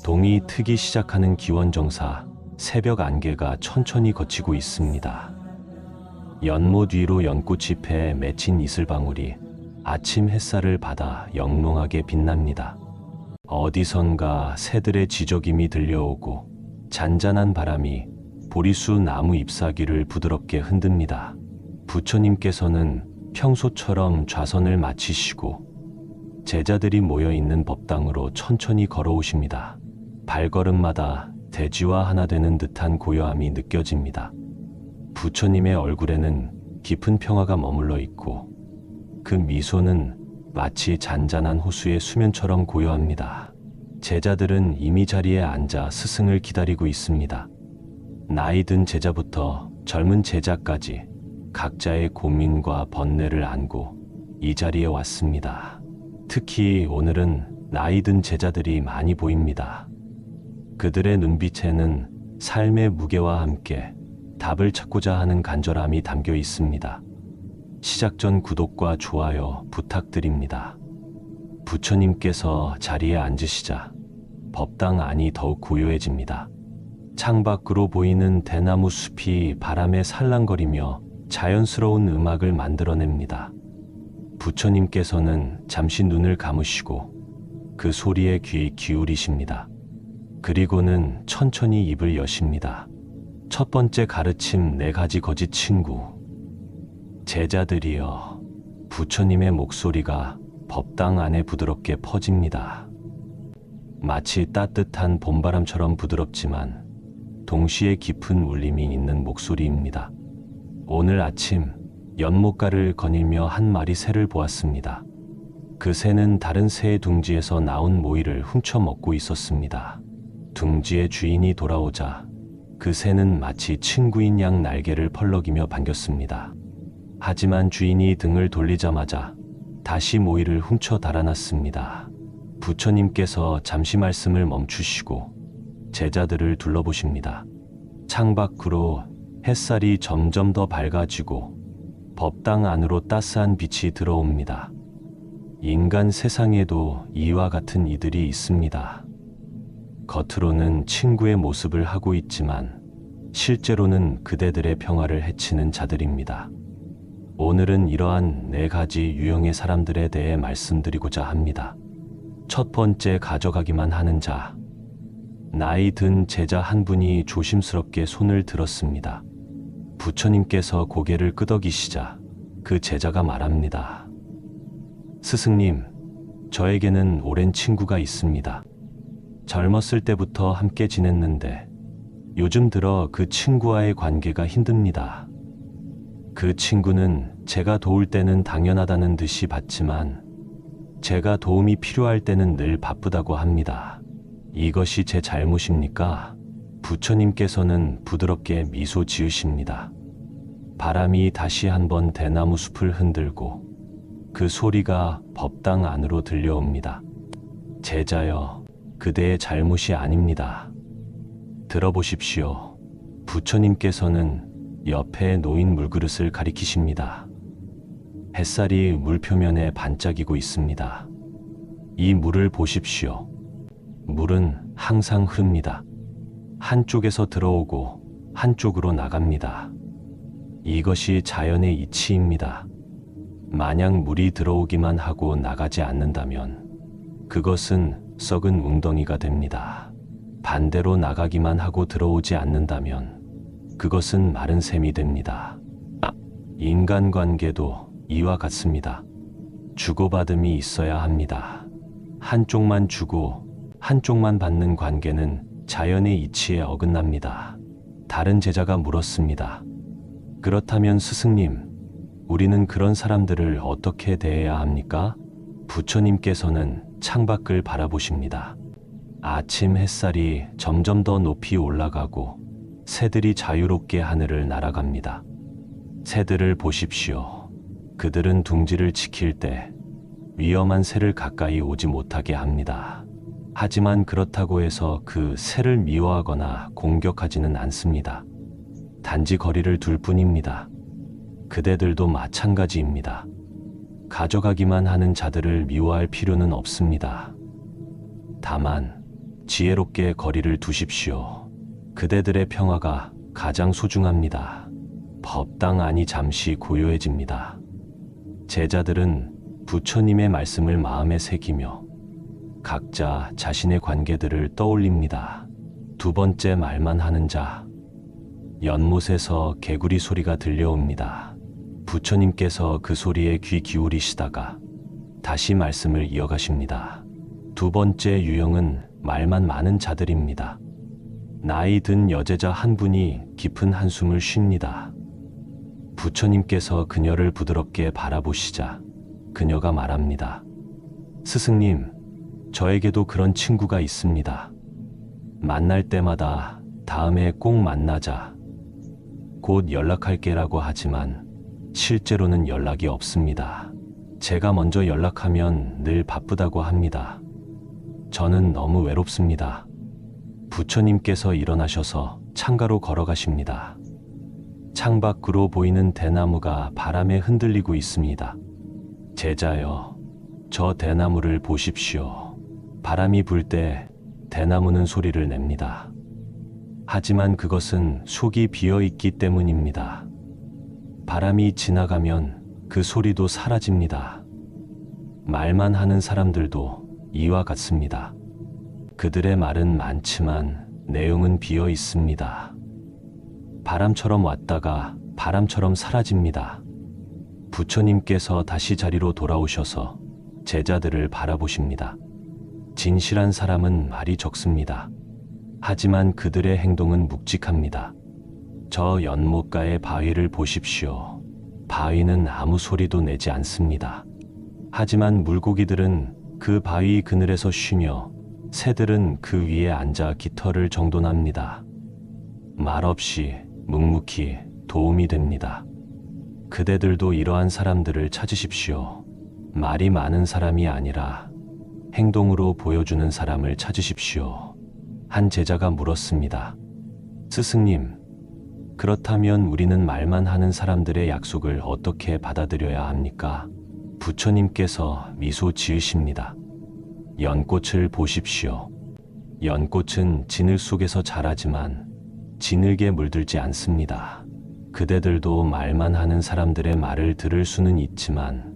동이 트기 시작하는 기원정사, 새벽 안개가 천천히 걷히고 있습니다. 연못 위로 연꽃이 패 맺힌 이슬방울이 아침 햇살을 받아 영롱하게 빛납니다. 어디선가 새들의 지저귐이 들려오고 잔잔한 바람이 보리수 나무 잎사귀를 부드럽게 흔듭니다. 부처님께서는 평소처럼 좌선을 마치시고 제자들이 모여있는 법당으로 천천히 걸어오십니다. 발걸음마다 대지와 하나 되는 듯한 고요함이 느껴집니다. 부처님의 얼굴에는 깊은 평화가 머물러 있고 그 미소는 마치 잔잔한 호수의 수면처럼 고요합니다. 제자들은 이미 자리에 앉아 스승을 기다리고 있습니다. 나이 든 제자부터 젊은 제자까지 각자의 고민과 번뇌를 안고 이 자리에 왔습니다. 특히 오늘은 나이 든 제자들이 많이 보입니다. 그들의 눈빛에는 삶의 무게와 함께 답을 찾고자 하는 간절함이 담겨 있습니다. 시작 전 구독과 좋아요 부탁드립니다. 부처님께서 자리에 앉으시자 법당 안이 더욱 고요해집니다. 창밖으로 보이는 대나무 숲이 바람에 살랑거리며 자연스러운 음악을 만들어냅니다. 부처님께서는 잠시 눈을 감으시고 그 소리에 귀 기울이십니다. 그리고는 천천히 입을 여십니다. 첫 번째 가르침 4가지 거짓 친구. 제자들이여, 부처님의 목소리가 법당 안에 부드럽게 퍼집니다. 마치 따뜻한 봄바람처럼 부드럽지만 동시에 깊은 울림이 있는 목소리입니다. 오늘 아침 연못가를 거닐며 한 마리 새를 보았습니다. 그 새는 다른 새의 둥지에서 나온 모이를 훔쳐 먹고 있었습니다. 둥지의 주인이 돌아오자 그 새는 마치 친구인 양 날개를 펄럭이며 반겼습니다. 하지만 주인이 등을 돌리자마자 다시 모이를 훔쳐 달아났습니다. 부처님께서 잠시 말씀을 멈추시고 제자들을 둘러보십니다. 창밖으로 햇살이 점점 더 밝아지고 법당 안으로 따스한 빛이 들어옵니다. 인간 세상에도 이와 같은 이들이 있습니다. 겉으로는 친구의 모습을 하고 있지만 실제로는 그대들의 평화를 해치는 자들입니다. 오늘은 이러한 4가지 유형의 사람들에 대해 말씀드리고자 합니다. 첫 번째, 가져가기만 하는 자. 나이 든 제자 한 분이 조심스럽게 손을 들었습니다. 부처님께서 고개를 끄덕이시자 그 제자가 말합니다. 스승님, 저에게는 오랜 친구가 있습니다. 젊었을 때부터 함께 지냈는데 요즘 들어 그 친구와의 관계가 힘듭니다. 그 친구는 제가 도울 때는 당연하다는 듯이 받지만 제가 도움이 필요할 때는 늘 바쁘다고 합니다. 이것이 제 잘못입니까? 부처님께서는 부드럽게 미소 지으십니다. 바람이 다시 한번 대나무 숲을 흔들고 그 소리가 법당 안으로 들려옵니다. 제자여, 그대의 잘못이 아닙니다. 들어보십시오. 부처님께서는 옆에 놓인 물그릇을 가리키십니다. 햇살이 물 표면에 반짝이고 있습니다. 이 물을 보십시오. 물은 항상 흐릅니다. 한쪽에서 들어오고 한쪽으로 나갑니다. 이것이 자연의 이치입니다. 만약 물이 들어오기만 하고 나가지 않는다면 그것은 썩은 웅덩이가 됩니다. 반대로 나가기만 하고 들어오지 않는다면 그것은 마른 샘이 됩니다. 인간관계도 이와 같습니다. 주고받음이 있어야 합니다. 한쪽만 주고 한쪽만 받는 관계는 자연의 이치에 어긋납니다. 다른 제자가 물었습니다. 그렇다면 스승님, 우리는 그런 사람들을 어떻게 대해야 합니까? 부처님께서는 창밖을 바라보십니다. 아침 햇살이 점점 더 높이 올라가고 새들이 자유롭게 하늘을 날아갑니다. 새들을 보십시오. 그들은 둥지를 지킬 때 위험한 새를 가까이 오지 못하게 합니다. 하지만 그렇다고 해서 그 새를 미워하거나 공격하지는 않습니다. 단지 거리를 둘 뿐입니다. 그대들도 마찬가지입니다. 가져가기만 하는 자들을 미워할 필요는 없습니다. 다만 지혜롭게 거리를 두십시오. 그대들의 평화가 가장 소중합니다. 법당 안이 잠시 고요해집니다. 제자들은 부처님의 말씀을 마음에 새기며 각자 자신의 관계들을 떠올립니다. 두 번째 말만 하는 자. 연못에서 개구리 소리가 들려옵니다. 부처님께서 그 소리에 귀 기울이시다가 다시 말씀을 이어가십니다. 두 번째 유형은 말만 많은 자들입니다. 나이 든 여제자 한 분이 깊은 한숨을 쉽니다. 부처님께서 그녀를 부드럽게 바라보시자 그녀가 말합니다. 스승님, 저에게도 그런 친구가 있습니다. 만날 때마다 다음에 꼭 만나자. 곧 연락할게라고 하지만 실제로는 연락이 없습니다. 제가 먼저 연락하면 늘 바쁘다고 합니다. 저는 너무 외롭습니다. 부처님께서 일어나셔서 창가로 걸어가십니다. 창밖으로 보이는 대나무가 바람에 흔들리고 있습니다. 제자여, 저 대나무를 보십시오. 바람이 불 때 대나무는 소리를 냅니다. 하지만 그것은 속이 비어 있기 때문입니다. 바람이 지나가면 그 소리도 사라집니다. 말만 하는 사람들도 이와 같습니다. 그들의 말은 많지만 내용은 비어 있습니다. 바람처럼 왔다가 바람처럼 사라집니다. 부처님께서 다시 자리로 돌아오셔서 제자들을 바라보십니다. 진실한 사람은 말이 적습니다. 하지만 그들의 행동은 묵직합니다. 저 연못가의 바위를 보십시오. 바위는 아무 소리도 내지 않습니다. 하지만 물고기들은 그 바위 그늘에서 쉬며 새들은 그 위에 앉아 깃털을 정돈합니다. 말없이 묵묵히 도움이 됩니다. 그대들도 이러한 사람들을 찾으십시오. 말이 많은 사람이 아니라 행동으로 보여주는 사람을 찾으십시오. 한 제자가 물었습니다. 스승님, 그렇다면 우리는 말만 하는 사람들의 약속을 어떻게 받아들여야 합니까? 부처님께서 미소 지으십니다. 연꽃을 보십시오. 연꽃은 진흙 속에서 자라지만 진흙에 물들지 않습니다. 그대들도 말만 하는 사람들의 말을 들을 수는 있지만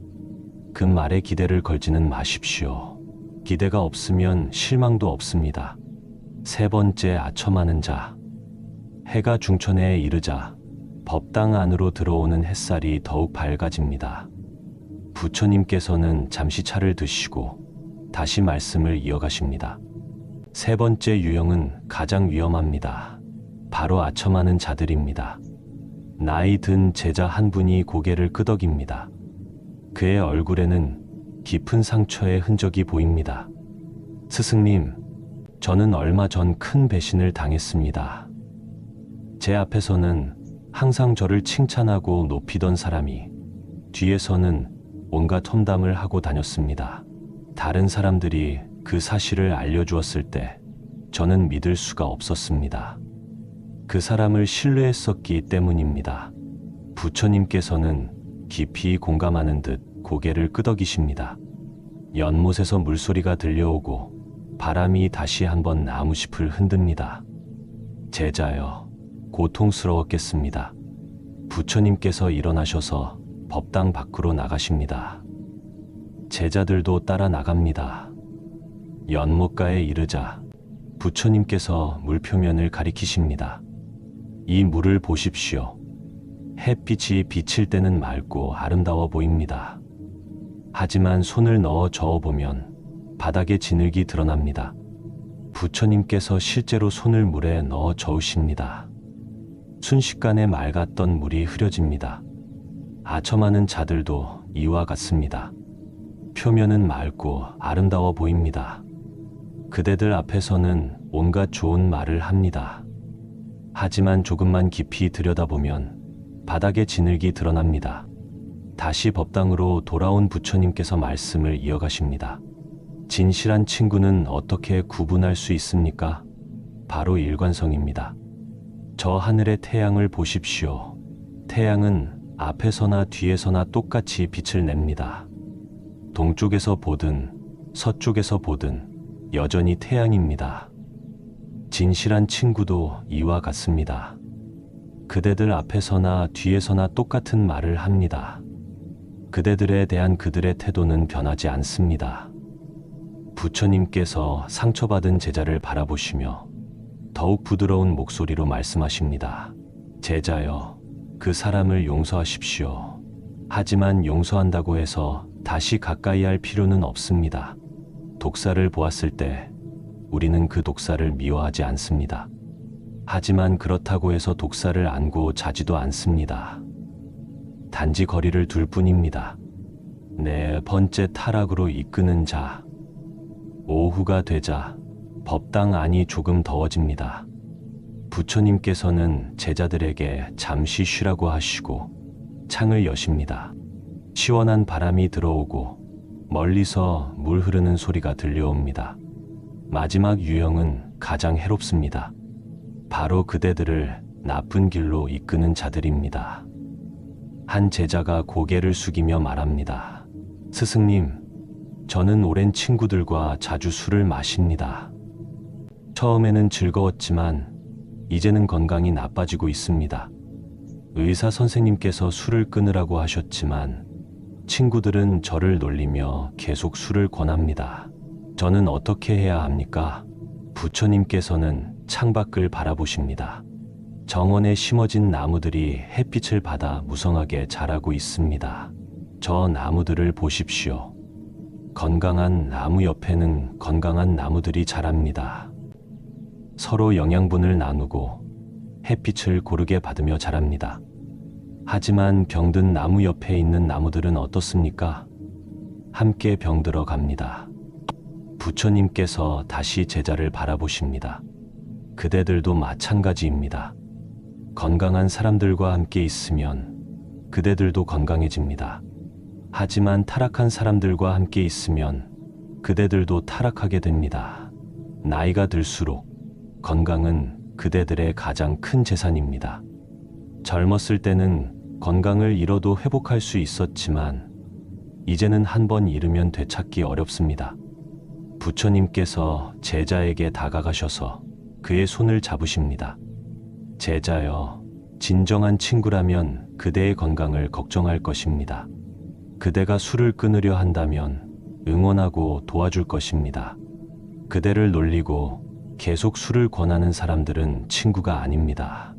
그 말에 기대를 걸지는 마십시오. 기대가 없으면 실망도 없습니다. 세 번째, 아첨하는 자. 해가 중천에 이르자 법당 안으로 들어오는 햇살이 더욱 밝아집니다. 부처님께서는 잠시 차를 드시고 다시 말씀을 이어가십니다. 세 번째 유형은 가장 위험합니다. 바로 아첨하는 자들입니다. 나이 든 제자 한 분이 고개를 끄덕입니다. 그의 얼굴에는 깊은 상처의 흔적이 보입니다. 스승님, 저는 얼마 전 큰 배신을 당했습니다. 제 앞에서는 항상 저를 칭찬하고 높이던 사람이 뒤에서는 온갖 험담을 하고 다녔습니다. 다른 사람들이 그 사실을 알려주었을 때 저는 믿을 수가 없었습니다. 그 사람을 신뢰했었기 때문입니다. 부처님께서는 깊이 공감하는 듯 고개를 끄덕이십니다. 연못에서 물소리가 들려오고 바람이 다시 한번 나무잎을 흔듭니다. 제자여, 고통스러웠겠습니다. 부처님께서 일어나셔서 법당 밖으로 나가십니다. 제자들도 따라 나갑니다. 연못가에 이르자 부처님께서 물 표면을 가리키십니다. 이 물을 보십시오. 햇빛이 비칠 때는 맑고 아름다워 보입니다. 하지만 손을 넣어 저어보면 바닥에 진흙이 드러납니다. 부처님께서 실제로 손을 물에 넣어 저으십니다. 순식간에 맑았던 물이 흐려집니다. 아첨하는 자들도 이와 같습니다. 표면은 맑고 아름다워 보입니다. 그대들 앞에서는 온갖 좋은 말을 합니다. 하지만 조금만 깊이 들여다보면 바닥에 진흙이 드러납니다. 다시 법당으로 돌아온 부처님께서 말씀을 이어가십니다. 진실한 친구는 어떻게 구분할 수 있습니까? 바로 일관성입니다. 저 하늘의 태양을 보십시오. 태양은 앞에서나 뒤에서나 똑같이 빛을 냅니다. 동쪽에서 보든 서쪽에서 보든 여전히 태양입니다. 진실한 친구도 이와 같습니다. 그대들 앞에서나 뒤에서나 똑같은 말을 합니다. 그대들에 대한 그들의 태도는 변하지 않습니다. 부처님께서 상처받은 제자를 바라보시며 더욱 부드러운 목소리로 말씀하십니다. 제자여, 그 사람을 용서하십시오. 하지만 용서한다고 해서 다시 가까이 할 필요는 없습니다. 독사를 보았을 때 우리는 그 독사를 미워하지 않습니다. 하지만 그렇다고 해서 독사를 안고 자지도 않습니다. 단지 거리를 둘 뿐입니다. 네 번째 타락으로 이끄는 자. 오후가 되자 법당 안이 조금 더워집니다. 부처님께서는 제자들에게 잠시 쉬라고 하시고 창을 여십니다. 시원한 바람이 들어오고 멀리서 물 흐르는 소리가 들려옵니다. 마지막 유형은 가장 해롭습니다. 바로 그대들을 나쁜 길로 이끄는 자들입니다. 한 제자가 고개를 숙이며 말합니다. 스승님, 저는 오랜 친구들과 자주 술을 마십니다. 처음에는 즐거웠지만 이제는 건강이 나빠지고 있습니다. 의사 선생님께서 술을 끊으라고 하셨지만 친구들은 저를 놀리며 계속 술을 권합니다. 저는 어떻게 해야 합니까? 부처님께서는 창밖을 바라보십니다. 정원에 심어진 나무들이 햇빛을 받아 무성하게 자라고 있습니다. 저 나무들을 보십시오. 건강한 나무 옆에는 건강한 나무들이 자랍니다. 서로 영양분을 나누고 햇빛을 고르게 받으며 자랍니다. 하지만 병든 나무 옆에 있는 나무들은 어떻습니까? 함께 병들어 갑니다. 부처님께서 다시 제자를 바라보십니다. 그대들도 마찬가지입니다. 건강한 사람들과 함께 있으면 그대들도 건강해집니다. 하지만 타락한 사람들과 함께 있으면 그대들도 타락하게 됩니다. 나이가 들수록 건강은 그대들의 가장 큰 재산입니다. 젊었을 때는 건강을 잃어도 회복할 수 있었지만 이제는 한 번 잃으면 되찾기 어렵습니다. 부처님께서 제자에게 다가가셔서 그의 손을 잡으십니다. 제자여, 진정한 친구라면 그대의 건강을 걱정할 것입니다. 그대가 술을 끊으려 한다면 응원하고 도와줄 것입니다. 그대를 놀리고 계속 술을 권하는 사람들은 친구가 아닙니다.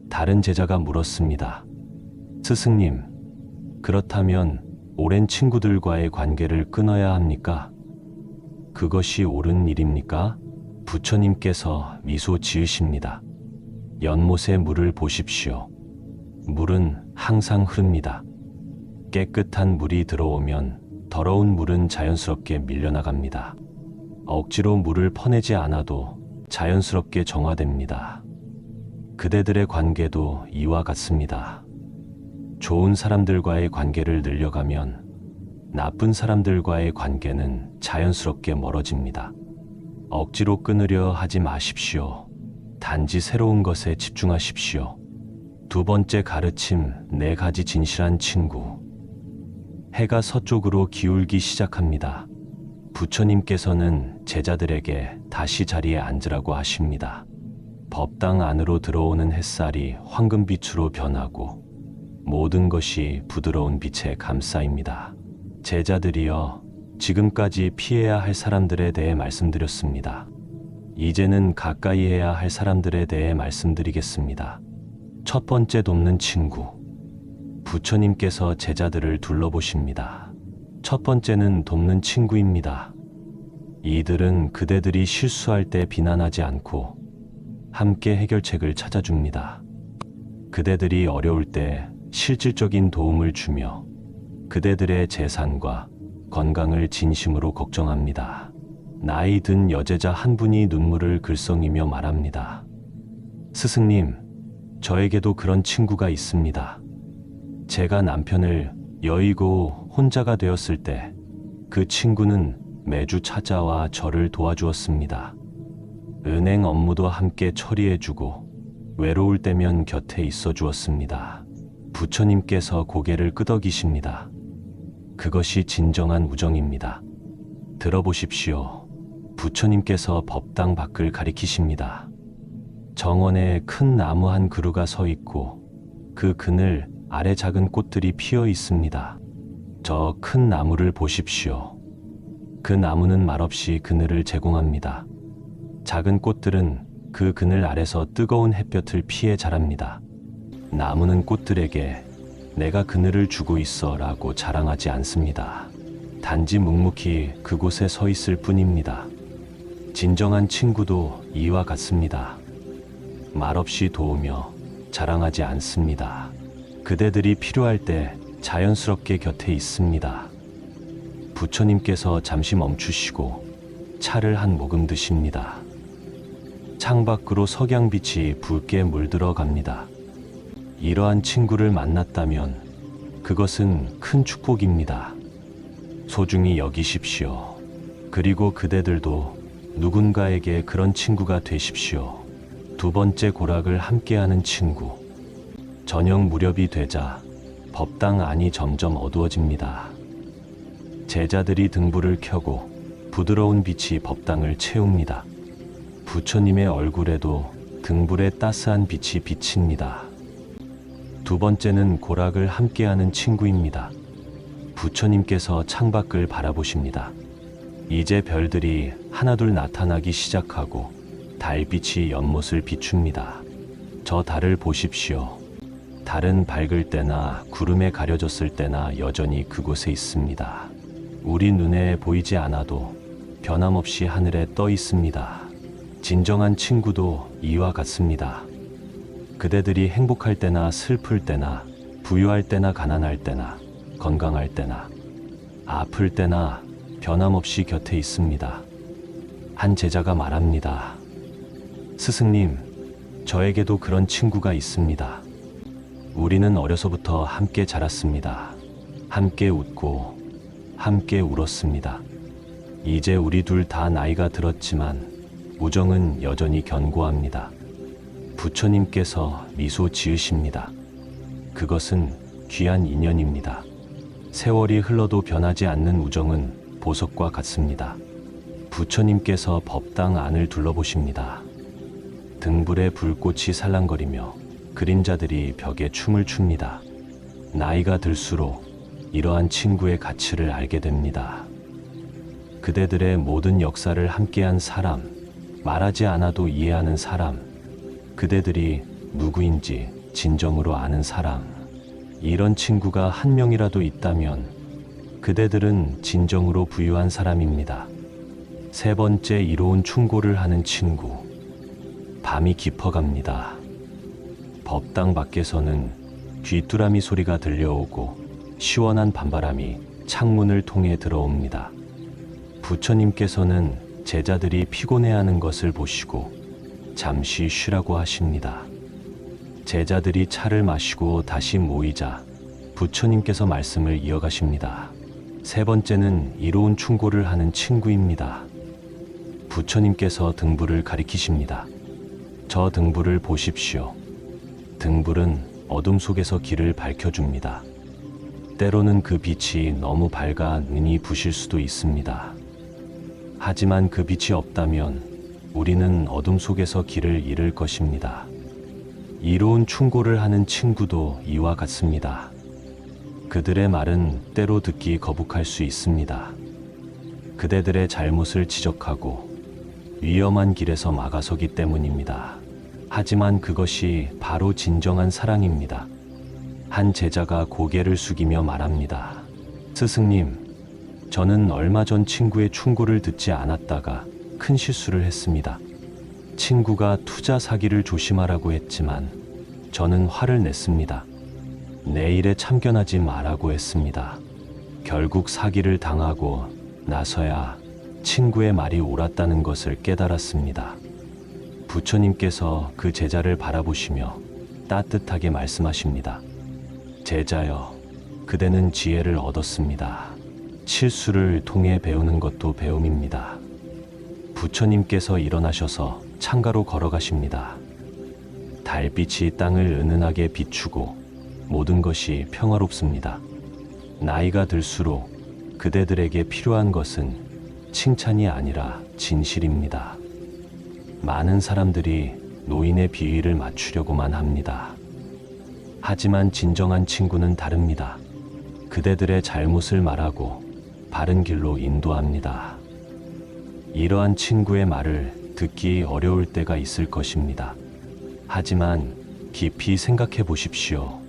다른 제자가 물었습니다. 스승님, 그렇다면 오랜 친구들과의 관계를 끊어야 합니까? 그것이 옳은 일입니까? 부처님께서 미소 지으십니다. 연못의 물을 보십시오. 물은 항상 흐릅니다. 깨끗한 물이 들어오면 더러운 물은 자연스럽게 밀려나갑니다. 억지로 물을 퍼내지 않아도 자연스럽게 정화됩니다. 그대들의 관계도 이와 같습니다. 좋은 사람들과의 관계를 늘려가면 나쁜 사람들과의 관계는 자연스럽게 멀어집니다. 억지로 끊으려 하지 마십시오. 단지 새로운 것에 집중하십시오. 두 번째 가르침, 4가지 진실한 친구. 해가 서쪽으로 기울기 시작합니다. 부처님께서는 제자들에게 다시 자리에 앉으라고 하십니다. 법당 안으로 들어오는 햇살이 황금빛으로 변하고 모든 것이 부드러운 빛에 감싸입니다. 제자들이여, 지금까지 피해야 할 사람들에 대해 말씀드렸습니다. 이제는 가까이 해야 할 사람들에 대해 말씀드리겠습니다. 첫 번째, 돕는 친구. 부처님께서 제자들을 둘러보십니다. 첫 번째는 돕는 친구입니다. 이들은 그대들이 실수할 때 비난하지 않고 함께 해결책을 찾아줍니다. 그대들이 어려울 때 실질적인 도움을 주며 그대들의 재산과 건강을 진심으로 걱정합니다. 나이 든 여제자 한 분이 눈물을 글썽이며 말합니다. 스승님, 저에게도 그런 친구가 있습니다. 제가 남편을 여의고 혼자가 되었을 때 그 친구는 매주 찾아와 저를 도와주었습니다. 은행 업무도 함께 처리해주고 외로울 때면 곁에 있어 주었습니다. 부처님께서 고개를 끄덕이십니다. 그것이 진정한 우정입니다. 들어보십시오. 부처님께서 법당 밖을 가리키십니다. 정원에 큰 나무 한 그루가 서 있고 그 그늘 아래 작은 꽃들이 피어 있습니다. 저 큰 나무를 보십시오. 그 나무는 말없이 그늘을 제공합니다. 작은 꽃들은 그 그늘 아래서 뜨거운 햇볕을 피해 자랍니다. 나무는 꽃들에게 내가 그늘을 주고 있어 라고 자랑하지 않습니다. 단지 묵묵히 그곳에 서 있을 뿐입니다. 진정한 친구도 이와 같습니다. 말없이 도우며 자랑하지 않습니다. 그대들이 필요할 때 자연스럽게 곁에 있습니다. 부처님께서 잠시 멈추시고 차를 한 모금 드십니다. 창밖으로 석양빛이 붉게 물들어 갑니다. 이러한 친구를 만났다면 그것은 큰 축복입니다. 소중히 여기십시오. 그리고 그대들도 누군가에게 그런 친구가 되십시오. 두 번째 고락을 함께하는 친구. 저녁 무렵이 되자 법당 안이 점점 어두워집니다. 제자들이 등불을 켜고 부드러운 빛이 법당을 채웁니다. 부처님의 얼굴에도 등불의 따스한 빛이 비칩니다. 두 번째는 고락을 함께하는 친구입니다. 부처님께서 창밖을 바라보십니다. 이제 별들이 하나둘 나타나기 시작하고 달빛이 연못을 비춥니다. 저 달을 보십시오. 달은 밝을 때나 구름에 가려졌을 때나 여전히 그곳에 있습니다. 우리 눈에 보이지 않아도 변함없이 하늘에 떠 있습니다. 진정한 친구도 이와 같습니다. 그대들이 행복할 때나 슬플 때나 부유할 때나 가난할 때나 건강할 때나 아플 때나 변함없이 곁에 있습니다. 한 제자가 말합니다. 스승님, 저에게도 그런 친구가 있습니다. 우리는 어려서부터 함께 자랐습니다. 함께 웃고 함께 울었습니다. 이제 우리 둘 다 나이가 들었지만 우정은 여전히 견고합니다. 부처님께서 미소 지으십니다. 그것은 귀한 인연입니다. 세월이 흘러도 변하지 않는 우정은 보석과 같습니다. 부처님께서 법당 안을 둘러보십니다. 등불에 불꽃이 살랑거리며 그림자들이 벽에 춤을 춥니다. 나이가 들수록 이러한 친구의 가치를 알게 됩니다. 그대들의 모든 역사를 함께한 사람, 말하지 않아도 이해하는 사람, 그대들이 누구인지 진정으로 아는 사람, 이런 친구가 한 명이라도 있다면 그대들은 진정으로 부유한 사람입니다. 세 번째, 이로운 충고를 하는 친구. 밤이 깊어갑니다. 법당 밖에서는 귀뚜라미 소리가 들려오고 시원한 밤바람이 창문을 통해 들어옵니다. 부처님께서는 제자들이 피곤해하는 것을 보시고 잠시 쉬라고 하십니다. 제자들이 차를 마시고 다시 모이자 부처님께서 말씀을 이어가십니다. 세 번째는 이로운 충고를 하는 친구입니다. 부처님께서 등불을 가리키십니다. 저 등불을 보십시오. 등불은 어둠 속에서 길을 밝혀줍니다. 때로는 그 빛이 너무 밝아 눈이 부실 수도 있습니다. 하지만 그 빛이 없다면 우리는 어둠 속에서 길을 잃을 것입니다. 이로운 충고를 하는 친구도 이와 같습니다. 그들의 말은 때로 듣기 거북할 수 있습니다. 그대들의 잘못을 지적하고 위험한 길에서 막아서기 때문입니다. 하지만 그것이 바로 진정한 사랑입니다. 한 제자가 고개를 숙이며 말합니다. 스승님, 저는 얼마 전 친구의 충고를 듣지 않았다가 큰 실수를 했습니다. 친구가 투자 사기를 조심하라고 했지만 저는 화를 냈습니다. 내 일에 참견하지 말라고 했습니다. 결국 사기를 당하고 나서야 친구의 말이 옳았다는 것을 깨달았습니다. 부처님께서 그 제자를 바라보시며 따뜻하게 말씀하십니다. 제자여, 그대는 지혜를 얻었습니다. 실수를 통해 배우는 것도 배움입니다. 부처님께서 일어나셔서 창가로 걸어가십니다. 달빛이 땅을 은은하게 비추고 모든 것이 평화롭습니다. 나이가 들수록 그대들에게 필요한 것은 칭찬이 아니라 진실입니다. 많은 사람들이 노인의 비위를 맞추려고만 합니다. 하지만 진정한 친구는 다릅니다. 그대들의 잘못을 말하고 바른 길로 인도합니다. 이러한 친구의 말을 듣기 어려울 때가 있을 것입니다. 하지만 깊이 생각해 보십시오.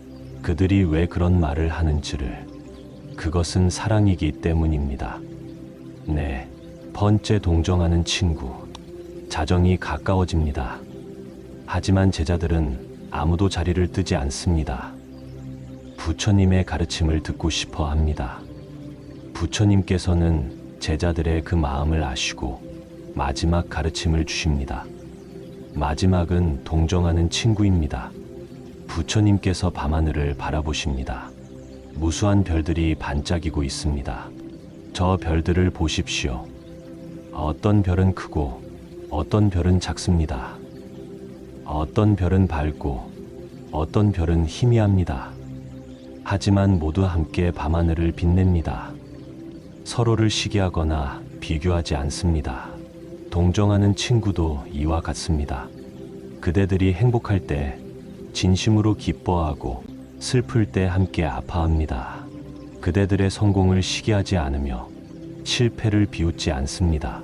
그들이 왜 그런 말을 하는지를. 그것은 사랑이기 때문입니다. 네, 번째 동정하는 친구. 자정이 가까워집니다. 하지만 제자들은 아무도 자리를 뜨지 않습니다. 부처님의 가르침을 듣고 싶어 합니다. 부처님께서는 제자들의 그 마음을 아시고 마지막 가르침을 주십니다. 마지막은 동정하는 친구입니다. 부처님께서 밤하늘을 바라보십니다. 무수한 별들이 반짝이고 있습니다. 저 별들을 보십시오. 어떤 별은 크고 어떤 별은 작습니다. 어떤 별은 밝고 어떤 별은 희미합니다. 하지만 모두 함께 밤하늘을 빛냅니다. 서로를 시기하거나 비교하지 않습니다. 동정하는 친구도 이와 같습니다. 그대들이 행복할 때 진심으로 기뻐하고 슬플 때 함께 아파합니다. 그대들의 성공을 시기하지 않으며 실패를 비웃지 않습니다.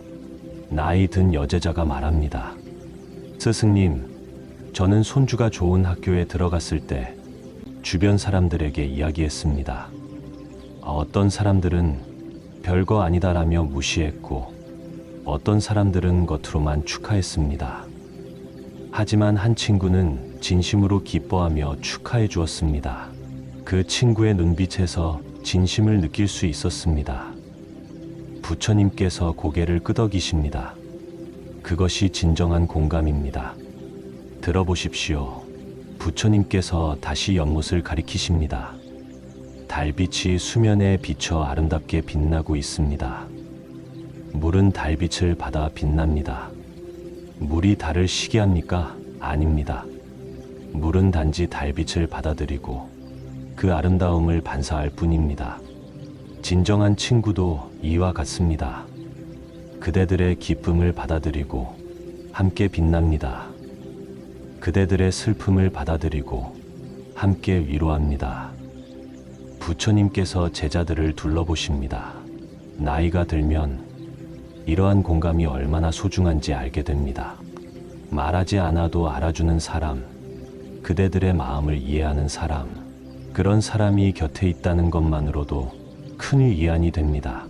나이 든 여제자가 말합니다. 스승님, 저는 손주가 좋은 학교에 들어갔을 때 주변 사람들에게 이야기했습니다. 어떤 사람들은 별거 아니다라며 무시했고 어떤 사람들은 겉으로만 축하했습니다. 하지만 한 친구는 진심으로 기뻐하며 축하해 주었습니다. 그 친구의 눈빛에서 진심을 느낄 수 있었습니다. 부처님께서 고개를 끄덕이십니다. 그것이 진정한 공감입니다. 들어보십시오. 부처님께서 다시 연못을 가리키십니다. 달빛이 수면에 비쳐 아름답게 빛나고 있습니다. 물은 달빛을 받아 빛납니다. 물이 달을 시기합니까? 아닙니다. 물은 단지 달빛을 받아들이고 그 아름다움을 반사할 뿐입니다. 진정한 친구도 이와 같습니다. 그대들의 기쁨을 받아들이고 함께 빛납니다. 그대들의 슬픔을 받아들이고 함께 위로합니다. 부처님께서 제자들을 둘러보십니다. 나이가 들면 이러한 공감이 얼마나 소중한지 알게 됩니다. 말하지 않아도 알아주는 사람, 그대들의 마음을 이해하는 사람, 그런 사람이 곁에 있다는 것만으로도 큰 위안이 됩니다.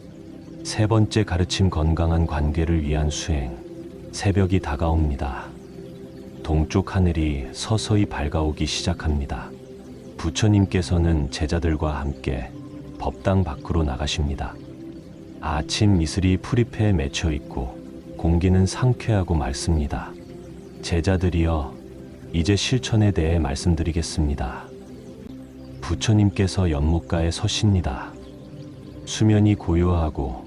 세 번째 가르침, 건강한 관계를 위한 수행. 새벽이 다가옵니다. 동쪽 하늘이 서서히 밝아오기 시작합니다. 부처님께서는 제자들과 함께 법당 밖으로 나가십니다. 아침 이슬이 풀잎에 맺혀 있고 공기는 상쾌하고 맑습니다. 제자들이여, 이제 실천에 대해 말씀드리겠습니다. 부처님께서 연못가에 서십니다. 수면이 고요하고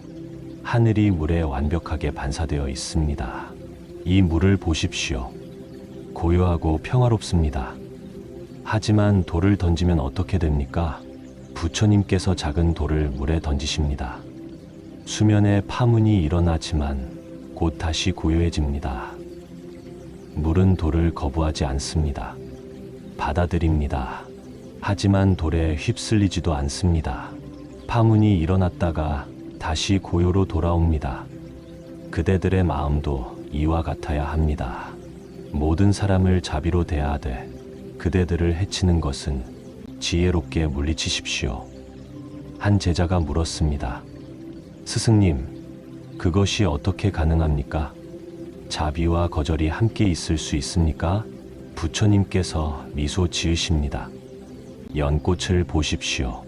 하늘이 물에 완벽하게 반사되어 있습니다. 이 물을 보십시오. 고요하고 평화롭습니다. 하지만 돌을 던지면 어떻게 됩니까? 부처님께서 작은 돌을 물에 던지십니다. 수면에 파문이 일어나지만 곧 다시 고요해집니다. 물은 돌을 거부하지 않습니다. 받아들입니다. 하지만 돌에 휩쓸리지도 않습니다. 파문이 일어났다가 다시 고요로 돌아옵니다. 그대들의 마음도 이와 같아야 합니다. 모든 사람을 자비로 대하되 그대들을 해치는 것은 지혜롭게 물리치십시오. 한 제자가 물었습니다. 스승님, 그것이 어떻게 가능합니까? 자비와 거절이 함께 있을 수 있습니까? 부처님께서 미소 지으십니다. 연꽃을 보십시오.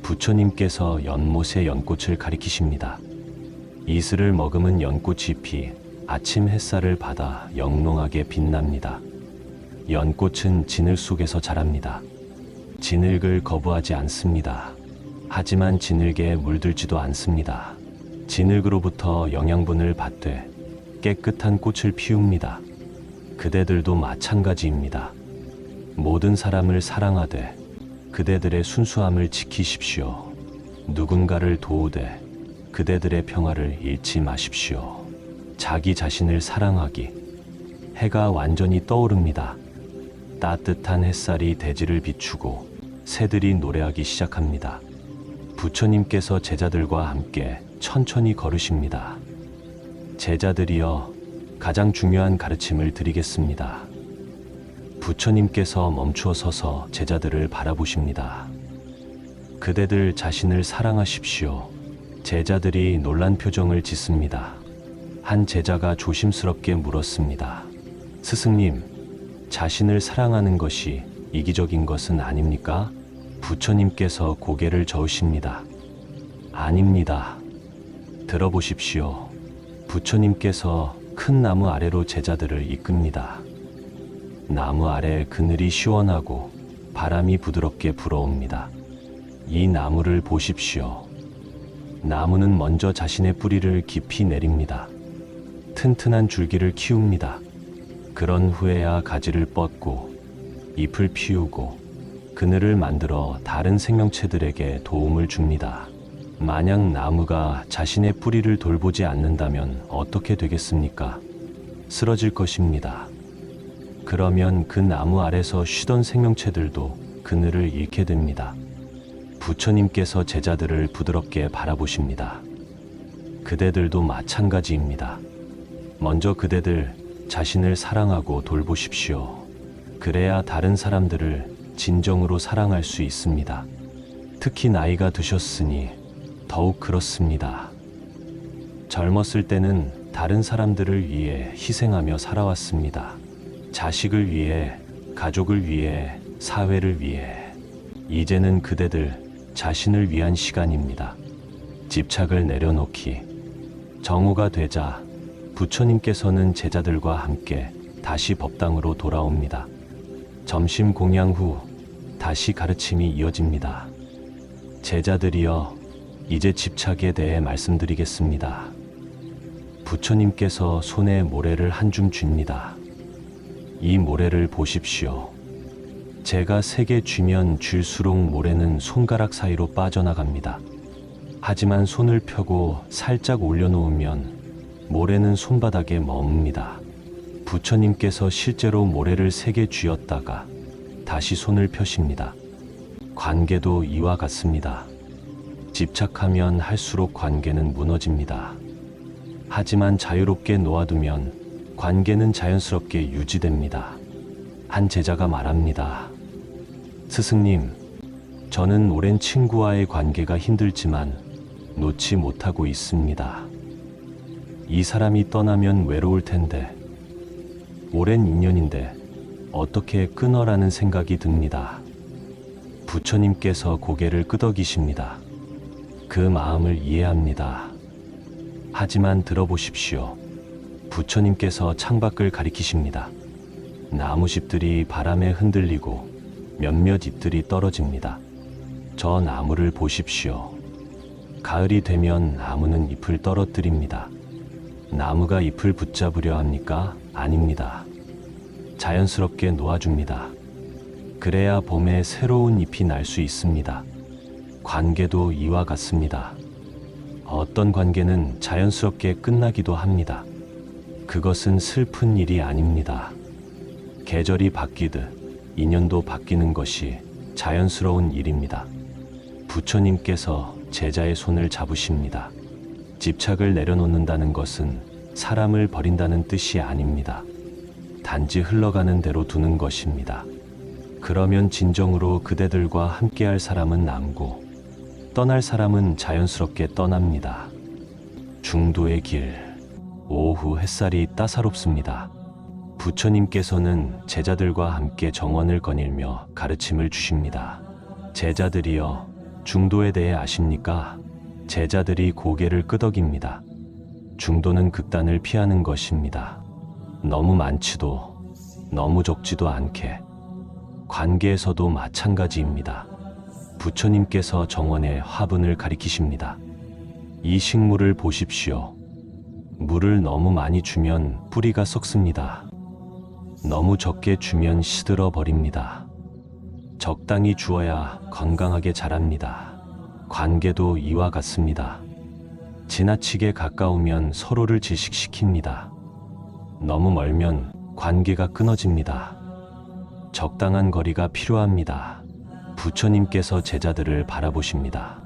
부처님께서 연못의 연꽃을 가리키십니다. 이슬을 머금은 연꽃 잎이 아침 햇살을 받아 영롱하게 빛납니다. 연꽃은 진흙 속에서 자랍니다. 진흙을 거부하지 않습니다. 하지만 진흙에 물들지도 않습니다. 진흙으로부터 영양분을 받되 깨끗한 꽃을 피웁니다. 그대들도 마찬가지입니다. 모든 사람을 사랑하되 그대들의 순수함을 지키십시오. 누군가를 도우되 그대들의 평화를 잃지 마십시오. 자기 자신을 사랑하기, 해가 완전히 떠오릅니다. 따뜻한 햇살이 대지를 비추고 새들이 노래하기 시작합니다. 부처님께서 제자들과 함께 천천히 걸으십니다. 제자들이여, 가장 중요한 가르침을 드리겠습니다. 부처님께서 멈추어 서서 제자들을 바라보십니다. 그대들 자신을 사랑하십시오. 제자들이 놀란 표정을 짓습니다. 한 제자가 조심스럽게 물었습니다. 스승님, 자신을 사랑하는 것이 이기적인 것은 아닙니까? 부처님께서 고개를 저으십니다. 아닙니다. 들어보십시오. 부처님께서 큰 나무 아래로 제자들을 이끕니다. 나무 아래 그늘이 시원하고 바람이 부드럽게 불어옵니다. 이 나무를 보십시오. 나무는 먼저 자신의 뿌리를 깊이 내립니다. 튼튼한 줄기를 키웁니다. 그런 후에야 가지를 뻗고 잎을 피우고 그늘을 만들어 다른 생명체들에게 도움을 줍니다. 만약 나무가 자신의 뿌리를 돌보지 않는다면 어떻게 되겠습니까? 쓰러질 것입니다. 그러면 그 나무 아래서 쉬던 생명체들도 그늘을 잃게 됩니다. 부처님께서 제자들을 부드럽게 바라보십니다. 그대들도 마찬가지입니다. 먼저 그대들 자신을 사랑하고 돌보십시오. 그래야 다른 사람들을 진정으로 사랑할 수 있습니다. 특히 나이가 드셨으니 더욱 그렇습니다. 젊었을 때는 다른 사람들을 위해 희생하며 살아왔습니다. 자식을 위해, 가족을 위해, 사회를 위해. 이제는 그대들 자신을 위한 시간입니다. 집착을 내려놓기. 정오가 되자 부처님께서는 제자들과 함께 다시 법당으로 돌아옵니다. 점심 공양 후 다시 가르침이 이어집니다. 제자들이여, 이제 집착에 대해 말씀드리겠습니다. 부처님께서 손에 모래를 한 줌 쥡니다. 이 모래를 보십시오. 제가 세게 쥐면 쥘수록 모래는 손가락 사이로 빠져나갑니다. 하지만 손을 펴고 살짝 올려놓으면 모래는 손바닥에 머뭅니다. 부처님께서 실제로 모래를 세게 쥐었다가 다시 손을 펴십니다. 관계도 이와 같습니다. 집착하면 할수록 관계는 무너집니다. 하지만 자유롭게 놓아두면 관계는 자연스럽게 유지됩니다. 한 제자가 말합니다. 스승님, 저는 오랜 친구와의 관계가 힘들지만 놓지 못하고 있습니다. 이 사람이 떠나면 외로울 텐데, 오랜 인연인데 어떻게 끊어라는 생각이 듭니다. 부처님께서 고개를 끄덕이십니다. 그 마음을 이해합니다. 하지만 들어보십시오. 부처님께서 창밖을 가리키십니다. 나무잎들이 바람에 흔들리고 몇몇 잎들이 떨어집니다. 저 나무를 보십시오. 가을이 되면 나무는 잎을 떨어뜨립니다. 나무가 잎을 붙잡으려 합니까? 아닙니다. 자연스럽게 놓아줍니다. 그래야 봄에 새로운 잎이 날 수 있습니다. 관계도 이와 같습니다. 어떤 관계는 자연스럽게 끝나기도 합니다. 그것은 슬픈 일이 아닙니다. 계절이 바뀌듯 인연도 바뀌는 것이 자연스러운 일입니다. 부처님께서 제자의 손을 잡으십니다. 집착을 내려놓는다는 것은 사람을 버린다는 뜻이 아닙니다. 단지 흘러가는 대로 두는 것입니다. 그러면 진정으로 그대들과 함께할 사람은 남고 떠날 사람은 자연스럽게 떠납니다. 중도의 길. 오후 햇살이 따사롭습니다. 부처님께서는 제자들과 함께 정원을 거닐며 가르침을 주십니다. 제자들이여, 중도에 대해 아십니까? 제자들이 고개를 끄덕입니다. 중도는 극단을 피하는 것입니다. 너무 많지도 너무 적지도 않게. 관계에서도 마찬가지입니다. 부처님께서 정원의 화분을 가리키십니다. 이 식물을 보십시오. 물을 너무 많이 주면 뿌리가 썩습니다. 너무 적게 주면 시들어 버립니다. 적당히 주어야 건강하게 자랍니다. 관계도 이와 같습니다. 지나치게 가까우면 서로를 질식시킵니다. 너무 멀면 관계가 끊어집니다. 적당한 거리가 필요합니다. 부처님께서 제자들을 바라보십니다.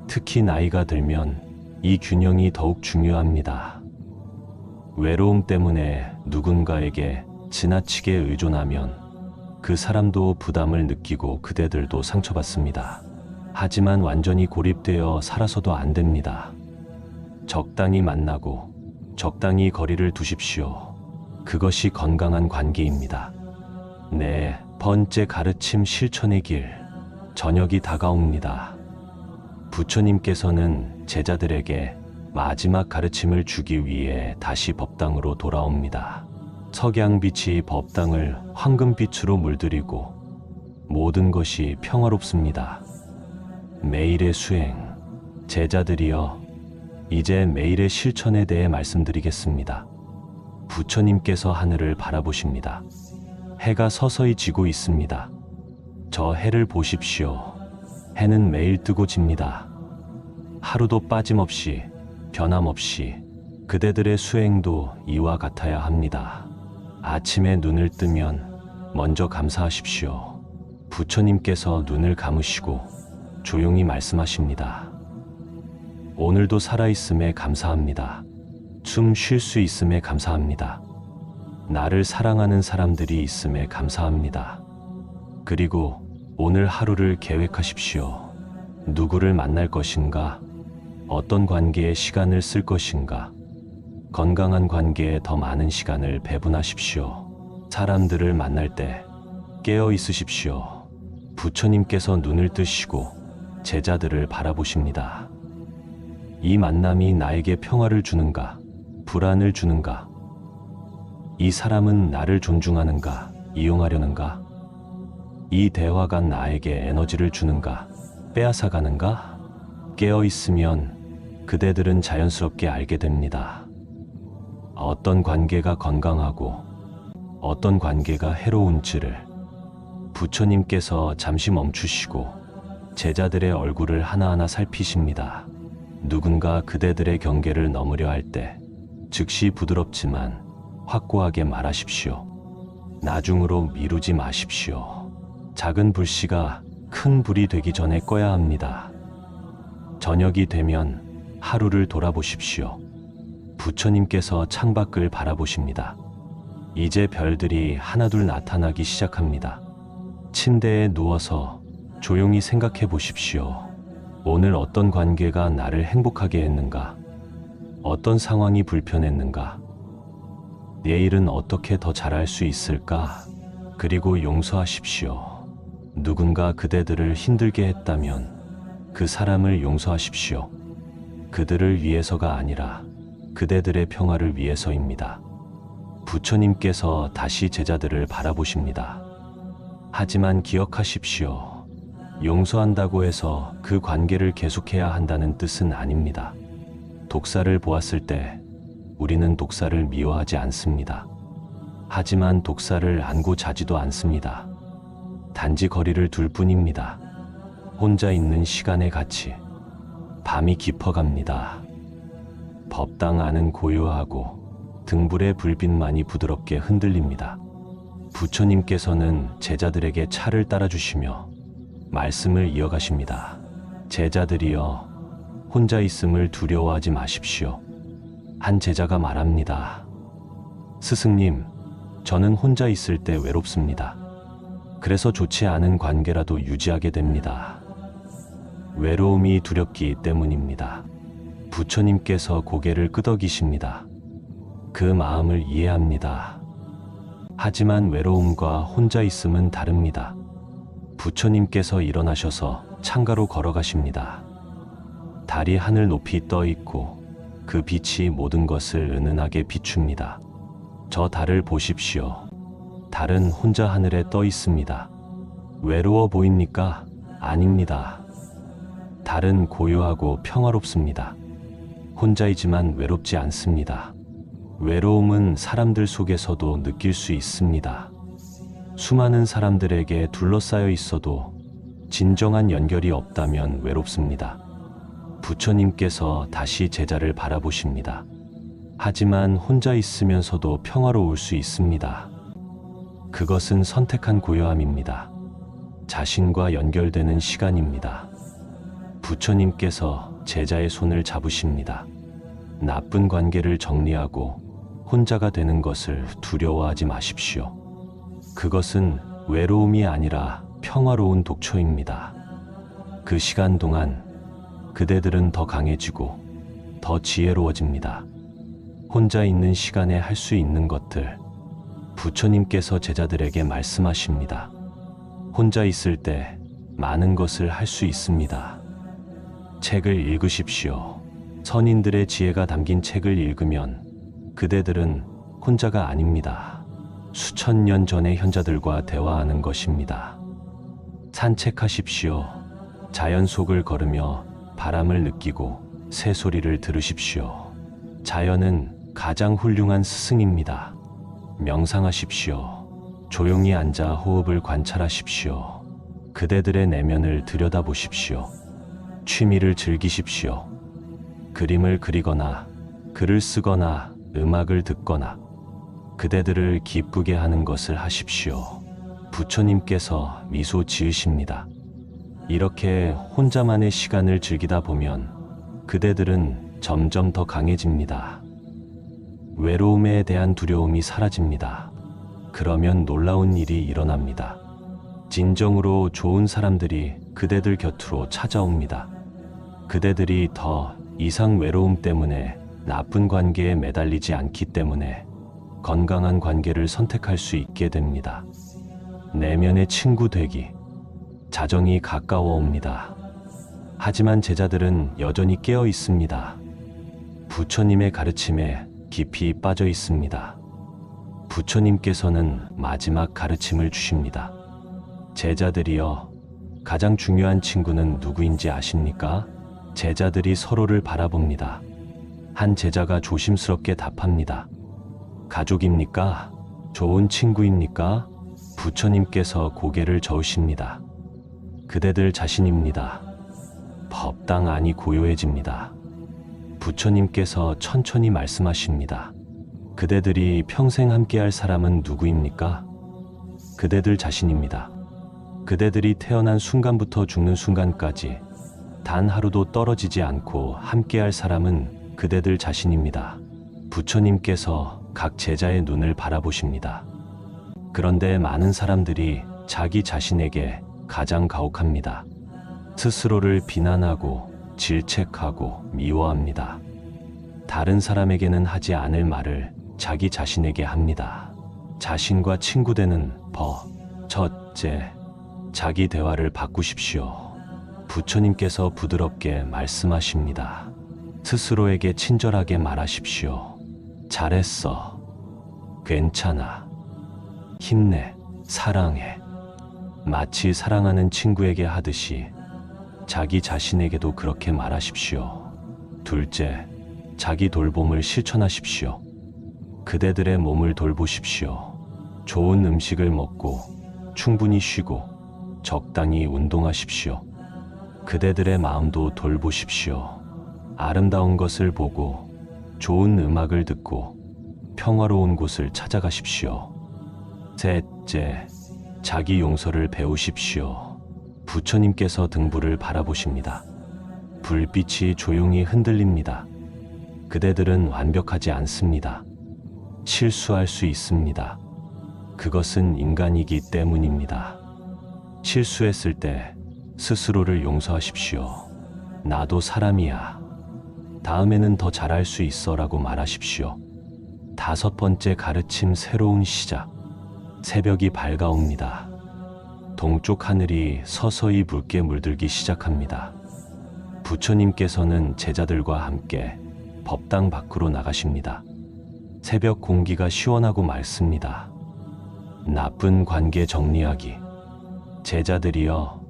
특히 나이가 들면 이 균형이 더욱 중요합니다. 외로움 때문에 누군가에게 지나치게 의존하면 그 사람도 부담을 느끼고 그대들도 상처받습니다. 하지만 완전히 고립되어 살아서도 안 됩니다. 적당히 만나고 적당히 거리를 두십시오. 그것이 건강한 관계입니다. 네 번째 가르침 실천의 길. 저녁이 다가옵니다. 부처님께서는 제자들에게 마지막 가르침을 주기 위해 다시 법당으로 돌아옵니다. 석양빛이 법당을 황금빛으로 물들이고 모든 것이 평화롭습니다. 매일의 수행. 제자들이여, 이제 매일의 실천에 대해 말씀드리겠습니다. 부처님께서 하늘을 바라보십니다. 해가 서서히 지고 있습니다. 저 해를 보십시오. 해는 매일 뜨고 집니다. 하루도 빠짐없이, 변함없이 그대들의 수행도 이와 같아야 합니다. 아침에 눈을 뜨면 먼저 감사하십시오. 부처님께서 눈을 감으시고 조용히 말씀하십니다. 오늘도 살아있음에 감사합니다. 숨 쉴 수 있음에 감사합니다. 나를 사랑하는 사람들이 있음에 감사합니다. 그리고 오늘 하루를 계획하십시오. 누구를 만날 것인가? 어떤 관계에 시간을 쓸 것인가? 건강한 관계에 더 많은 시간을 배분하십시오. 사람들을 만날 때 깨어 있으십시오. 부처님께서 눈을 뜨시고 제자들을 바라보십니다. 이 만남이 나에게 평화를 주는가? 불안을 주는가? 이 사람은 나를 존중하는가? 이용하려는가? 이 대화가 나에게 에너지를 주는가? 빼앗아가는가? 깨어 있으면 그대들은 자연스럽게 알게 됩니다. 어떤 관계가 건강하고 어떤 관계가 해로운지를. 부처님께서 잠시 멈추시고 제자들의 얼굴을 하나하나 살피십니다. 누군가 그대들의 경계를 넘으려 할 때 즉시 부드럽지만 확고하게 말하십시오. 나중으로 미루지 마십시오. 작은 불씨가 큰 불이 되기 전에 꺼야 합니다. 저녁이 되면 하루를 돌아보십시오. 부처님께서 창밖을 바라보십니다. 이제 별들이 하나둘 나타나기 시작합니다. 침대에 누워서 조용히 생각해 보십시오. 오늘 어떤 관계가 나를 행복하게 했는가? 어떤 상황이 불편했는가? 내일은 어떻게 더 잘할 수 있을까? 그리고 용서하십시오. 누군가 그대들을 힘들게 했다면 그 사람을 용서하십시오. 그들을 위해서가 아니라 그대들의 평화를 위해서입니다. 부처님께서 다시 제자들을 바라보십니다. 하지만 기억하십시오. 용서한다고 해서 그 관계를 계속해야 한다는 뜻은 아닙니다. 독사를 보았을 때 우리는 독사를 미워하지 않습니다. 하지만 독사를 안고 자지도 않습니다. 단지 거리를 둘 뿐입니다. 혼자 있는 시간의 가치. 밤이 깊어갑니다. 법당 안은 고요하고 등불의 불빛만이 부드럽게 흔들립니다. 부처님께서는 제자들에게 차를 따라주시며 말씀을 이어가십니다. 제자들이여, 혼자 있음을 두려워하지 마십시오. 한 제자가 말합니다. 스승님, 저는 혼자 있을 때 외롭습니다. 그래서 좋지 않은 관계라도 유지하게 됩니다. 외로움이 두렵기 때문입니다. 부처님께서 고개를 끄덕이십니다. 그 마음을 이해합니다. 하지만 외로움과 혼자 있음은 다릅니다. 부처님께서 일어나셔서 창가로 걸어가십니다. 달이 하늘 높이 떠 있고 그 빛이 모든 것을 은은하게 비춥니다. 저 달을 보십시오. 달은 혼자 하늘에 떠 있습니다. 외로워 보입니까? 아닙니다. 달은 고요하고 평화롭습니다. 혼자이지만 외롭지 않습니다. 외로움은 사람들 속에서도 느낄 수 있습니다. 수많은 사람들에게 둘러싸여 있어도 진정한 연결이 없다면 외롭습니다. 부처님께서 다시 제자를 바라보십니다. 하지만 혼자 있으면서도 평화로울 수 있습니다. 그것은 선택한 고요함입니다. 자신과 연결되는 시간입니다. 부처님께서 제자의 손을 잡으십니다. 나쁜 관계를 정리하고 혼자가 되는 것을 두려워하지 마십시오. 그것은 외로움이 아니라 평화로운 독초입니다. 그 시간 동안 그대들은 더 강해지고 더 지혜로워집니다. 혼자 있는 시간에 할 수 있는 것들, 부처님께서 제자들에게 말씀하십니다. 혼자 있을 때 많은 것을 할 수 있습니다. 책을 읽으십시오. 선인들의 지혜가 담긴 책을 읽으면 그대들은 혼자가 아닙니다. 수천 년 전의 현자들과 대화하는 것입니다. 산책하십시오. 자연 속을 걸으며 바람을 느끼고 새소리를 들으십시오. 자연은 가장 훌륭한 스승입니다. 명상하십시오. 조용히 앉아 호흡을 관찰하십시오. 그대들의 내면을 들여다보십시오. 취미를 즐기십시오. 그림을 그리거나 글을 쓰거나 음악을 듣거나 그대들을 기쁘게 하는 것을 하십시오. 부처님께서 미소 지으십니다. 이렇게 혼자만의 시간을 즐기다 보면 그대들은 점점 더 강해집니다. 외로움에 대한 두려움이 사라집니다. 그러면 놀라운 일이 일어납니다. 진정으로 좋은 사람들이 그대들 곁으로 찾아옵니다. 그대들이 더 이상 외로움 때문에 나쁜 관계에 매달리지 않기 때문에 건강한 관계를 선택할 수 있게 됩니다. 내면의 친구 되기, 자정이 가까워 옵니다. 하지만 제자들은 여전히 깨어 있습니다. 부처님의 가르침에 깊이 빠져 있습니다. 부처님께서는 마지막 가르침을 주십니다. 제자들이여, 가장 중요한 친구는 누구인지 아십니까? 제자들이 서로를 바라봅니다. 한 제자가 조심스럽게 답합니다. 가족입니까? 좋은 친구입니까? 부처님께서 고개를 저으십니다. 그대들 자신입니다. 법당 안이 고요해집니다. 부처님께서 천천히 말씀하십니다. 그대들이 평생 함께할 사람은 누구입니까? 그대들 자신입니다. 그대들이 태어난 순간부터 죽는 순간까지 단 하루도 떨어지지 않고 함께할 사람은 그대들 자신입니다. 부처님께서 각 제자의 눈을 바라보십니다. 그런데 많은 사람들이 자기 자신에게 가장 가혹합니다. 스스로를 비난하고 질책하고 미워합니다. 다른 사람에게는 하지 않을 말을 자기 자신에게 합니다. 자신과 친구되는 첫째, 자기 대화를 바꾸십시오. 부처님께서 부드럽게 말씀하십니다. 스스로에게 친절하게 말하십시오. 잘했어. 괜찮아. 힘내. 사랑해. 마치 사랑하는 친구에게 하듯이 자기 자신에게도 그렇게 말하십시오. 둘째, 자기 돌봄을 실천하십시오. 그대들의 몸을 돌보십시오. 좋은 음식을 먹고 충분히 쉬고 적당히 운동하십시오. 그대들의 마음도 돌보십시오. 아름다운 것을 보고 좋은 음악을 듣고 평화로운 곳을 찾아가십시오. 셋째, 자기 용서를 배우십시오. 부처님께서 등불을 바라보십니다. 불빛이 조용히 흔들립니다. 그대들은 완벽하지 않습니다. 실수할 수 있습니다. 그것은 인간이기 때문입니다. 실수했을 때 스스로를 용서하십시오. 나도 사람이야. 다음에는 더 잘할 수 있어 라고 말하십시오. 다섯 번째 가르침, 새로운 시작. 새벽이 밝아옵니다. 동쪽 하늘이 서서히 붉게 물들기 시작합니다. 부처님께서는 제자들과 함께 법당 밖으로 나가십니다. 새벽 공기가 시원하고 맑습니다. 나쁜 관계 정리하기. 제자들이여,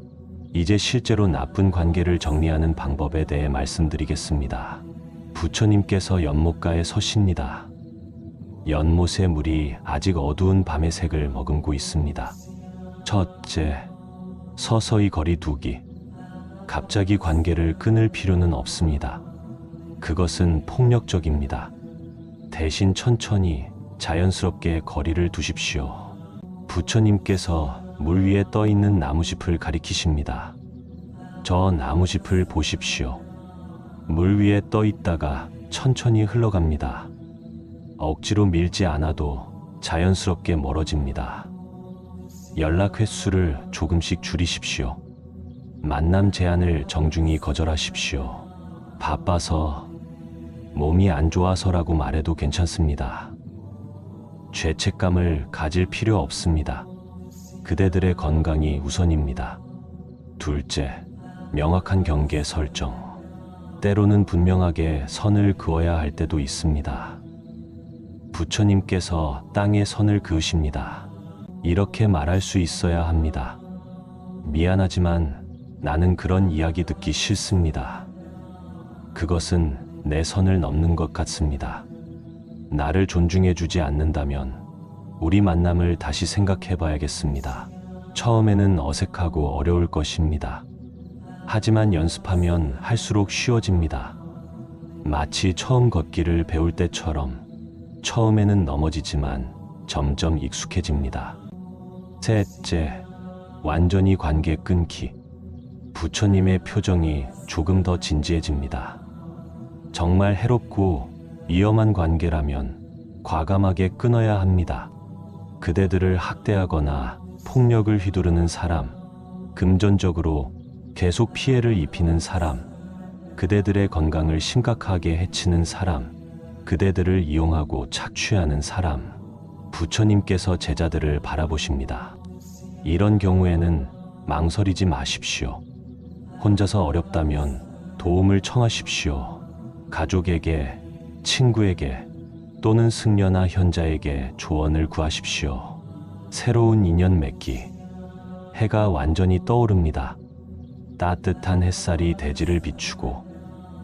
이제 실제로 나쁜 관계를 정리하는 방법에 대해 말씀드리겠습니다. 부처님께서 연못가에 서십니다. 연못의 물이 아직 어두운 밤의 색을 머금고 있습니다. 첫째, 서서히 거리 두기. 갑자기 관계를 끊을 필요는 없습니다. 그것은 폭력적입니다. 대신 천천히 자연스럽게 거리를 두십시오. 부처님께서 물 위에 떠 있는 나무짚을 가리키십니다. 저 나무짚을 보십시오. 물 위에 떠 있다가 천천히 흘러갑니다. 억지로 밀지 않아도 자연스럽게 멀어집니다. 연락 횟수를 조금씩 줄이십시오. 만남 제안을 정중히 거절하십시오. 바빠서, 몸이 안 좋아서라고 말해도 괜찮습니다. 죄책감을 가질 필요 없습니다. 그대들의 건강이 우선입니다. 둘째, 명확한 경계 설정. 때로는 분명하게 선을 그어야 할 때도 있습니다. 부처님께서 땅에 선을 그으십니다. 이렇게 말할 수 있어야 합니다. 미안하지만 나는 그런 이야기 듣기 싫습니다. 그것은 내 선을 넘는 것 같습니다. 나를 존중해주지 않는다면 우리 만남을 다시 생각해 봐야겠습니다. 처음에는 어색하고 어려울 것입니다. 하지만 연습하면 할수록 쉬워집니다. 마치 처음 걷기를 배울 때처럼 처음에는 넘어지지만 점점 익숙해집니다. 셋째, 완전히 관계 끊기. 부처님의 표정이 조금 더 진지해집니다. 정말 해롭고 위험한 관계라면 과감하게 끊어야 합니다. 그대들을 학대하거나 폭력을 휘두르는 사람, 금전적으로 계속 피해를 입히는 사람, 그대들의 건강을 심각하게 해치는 사람, 그대들을 이용하고 착취하는 사람, 부처님께서 제자들을 바라보십니다. 이런 경우에는 망설이지 마십시오. 혼자서 어렵다면 도움을 청하십시오. 가족에게, 친구에게 또는 승려나 현자에게 조언을 구하십시오. 새로운 인연 맺기. 해가 완전히 떠오릅니다. 따뜻한 햇살이 대지를 비추고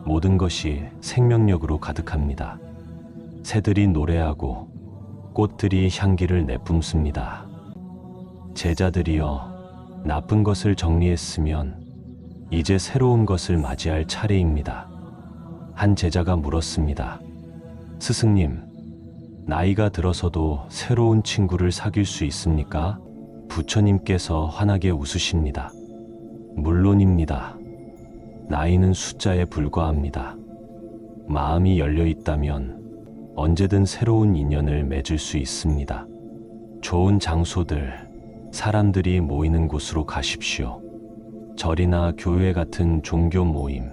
모든 것이 생명력으로 가득합니다. 새들이 노래하고 꽃들이 향기를 내뿜습니다. 제자들이여, 나쁜 것을 정리했으면 이제 새로운 것을 맞이할 차례입니다. 한 제자가 물었습니다. 스승님, 나이가 들어서도 새로운 친구를 사귈 수 있습니까? 부처님께서 환하게 웃으십니다. 물론입니다. 나이는 숫자에 불과합니다. 마음이 열려 있다면 언제든 새로운 인연을 맺을 수 있습니다. 좋은 장소들, 사람들이 모이는 곳으로 가십시오. 절이나 교회 같은 종교 모임,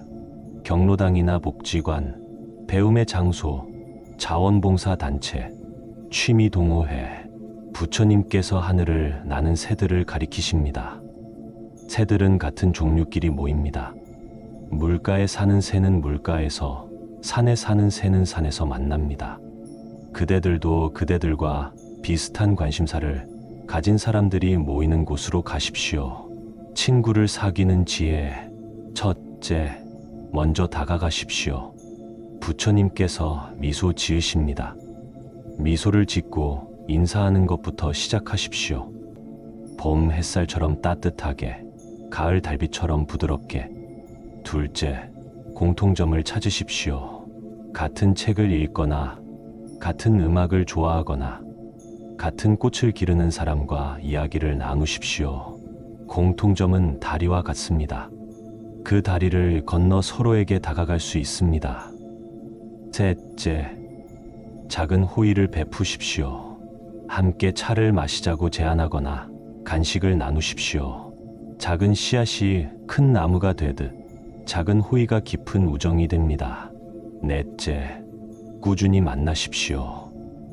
경로당이나 복지관, 배움의 장소, 자원봉사 단체, 취미 동호회, 부처님께서 하늘을 나는 새들을 가리키십니다. 새들은 같은 종류끼리 모입니다. 물가에 사는 새는 물가에서, 산에 사는 새는 산에서 만납니다. 그대들도 그대들과 비슷한 관심사를 가진 사람들이 모이는 곳으로 가십시오. 친구를 사귀는 지혜. 첫째, 먼저 다가가십시오. 부처님께서 미소 지으십니다. 미소를 짓고 인사하는 것부터 시작하십시오. 봄 햇살처럼 따뜻하게, 가을 달빛처럼 부드럽게. 둘째, 공통점을 찾으십시오. 같은 책을 읽거나, 같은 음악을 좋아하거나, 같은 꽃을 기르는 사람과 이야기를 나누십시오. 공통점은 다리와 같습니다. 그 다리를 건너 서로에게 다가갈 수 있습니다. 셋째, 작은 호의를 베푸십시오. 함께 차를 마시자고 제안하거나 간식을 나누십시오. 작은 씨앗이 큰 나무가 되듯 작은 호의가 깊은 우정이 됩니다. 넷째, 꾸준히 만나십시오.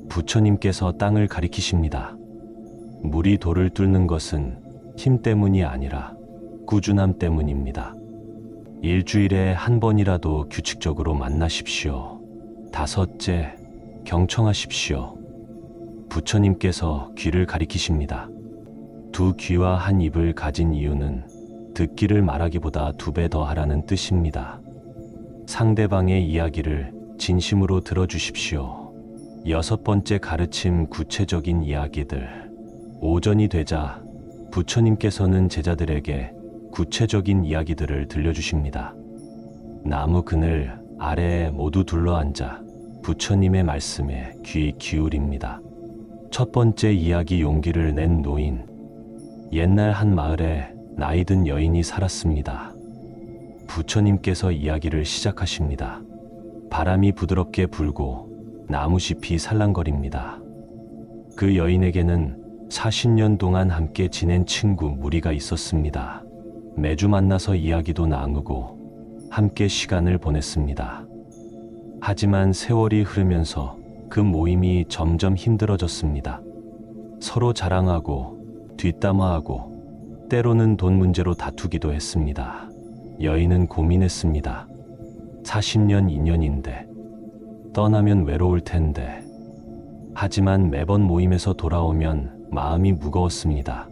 부처님께서 땅을 가리키십니다. 물이 돌을 뚫는 것은 힘 때문이 아니라 꾸준함 때문입니다. 일주일에 한 번이라도 규칙적으로 만나십시오. 다섯째, 경청하십시오. 부처님께서 귀를 가리키십니다. 두 귀와 한 입을 가진 이유는 듣기를 말하기보다 2배 더 하라는 뜻입니다. 상대방의 이야기를 진심으로 들어주십시오. 여섯 번째 가르침, 구체적인 이야기들. 오전이 되자 부처님께서는 제자들에게 구체적인 이야기들을 들려주십니다. 나무 그늘 아래에 모두 둘러앉아 부처님의 말씀에 귀 기울입니다. 첫 번째 이야기 용기를 낸 노인. 옛날 한 마을에 나이든 여인이 살았습니다. 부처님께서 이야기를 시작하십니다. 바람이 부드럽게 불고 나무잎이 살랑거립니다. 그 여인에게는 40년 동안 함께 지낸 친구 무리가 있었습니다. 매주 만나서 이야기도 나누고 함께 시간을 보냈습니다. 하지만 세월이 흐르면서 그 모임이 점점 힘들어졌습니다. 서로 자랑하고 뒷담화하고 때로는 돈 문제로 다투기도 했습니다. 여인은 고민했습니다. 40년 인연인데 떠나면 외로울 텐데. 하지만 매번 모임에서 돌아오면 마음이 무거웠습니다.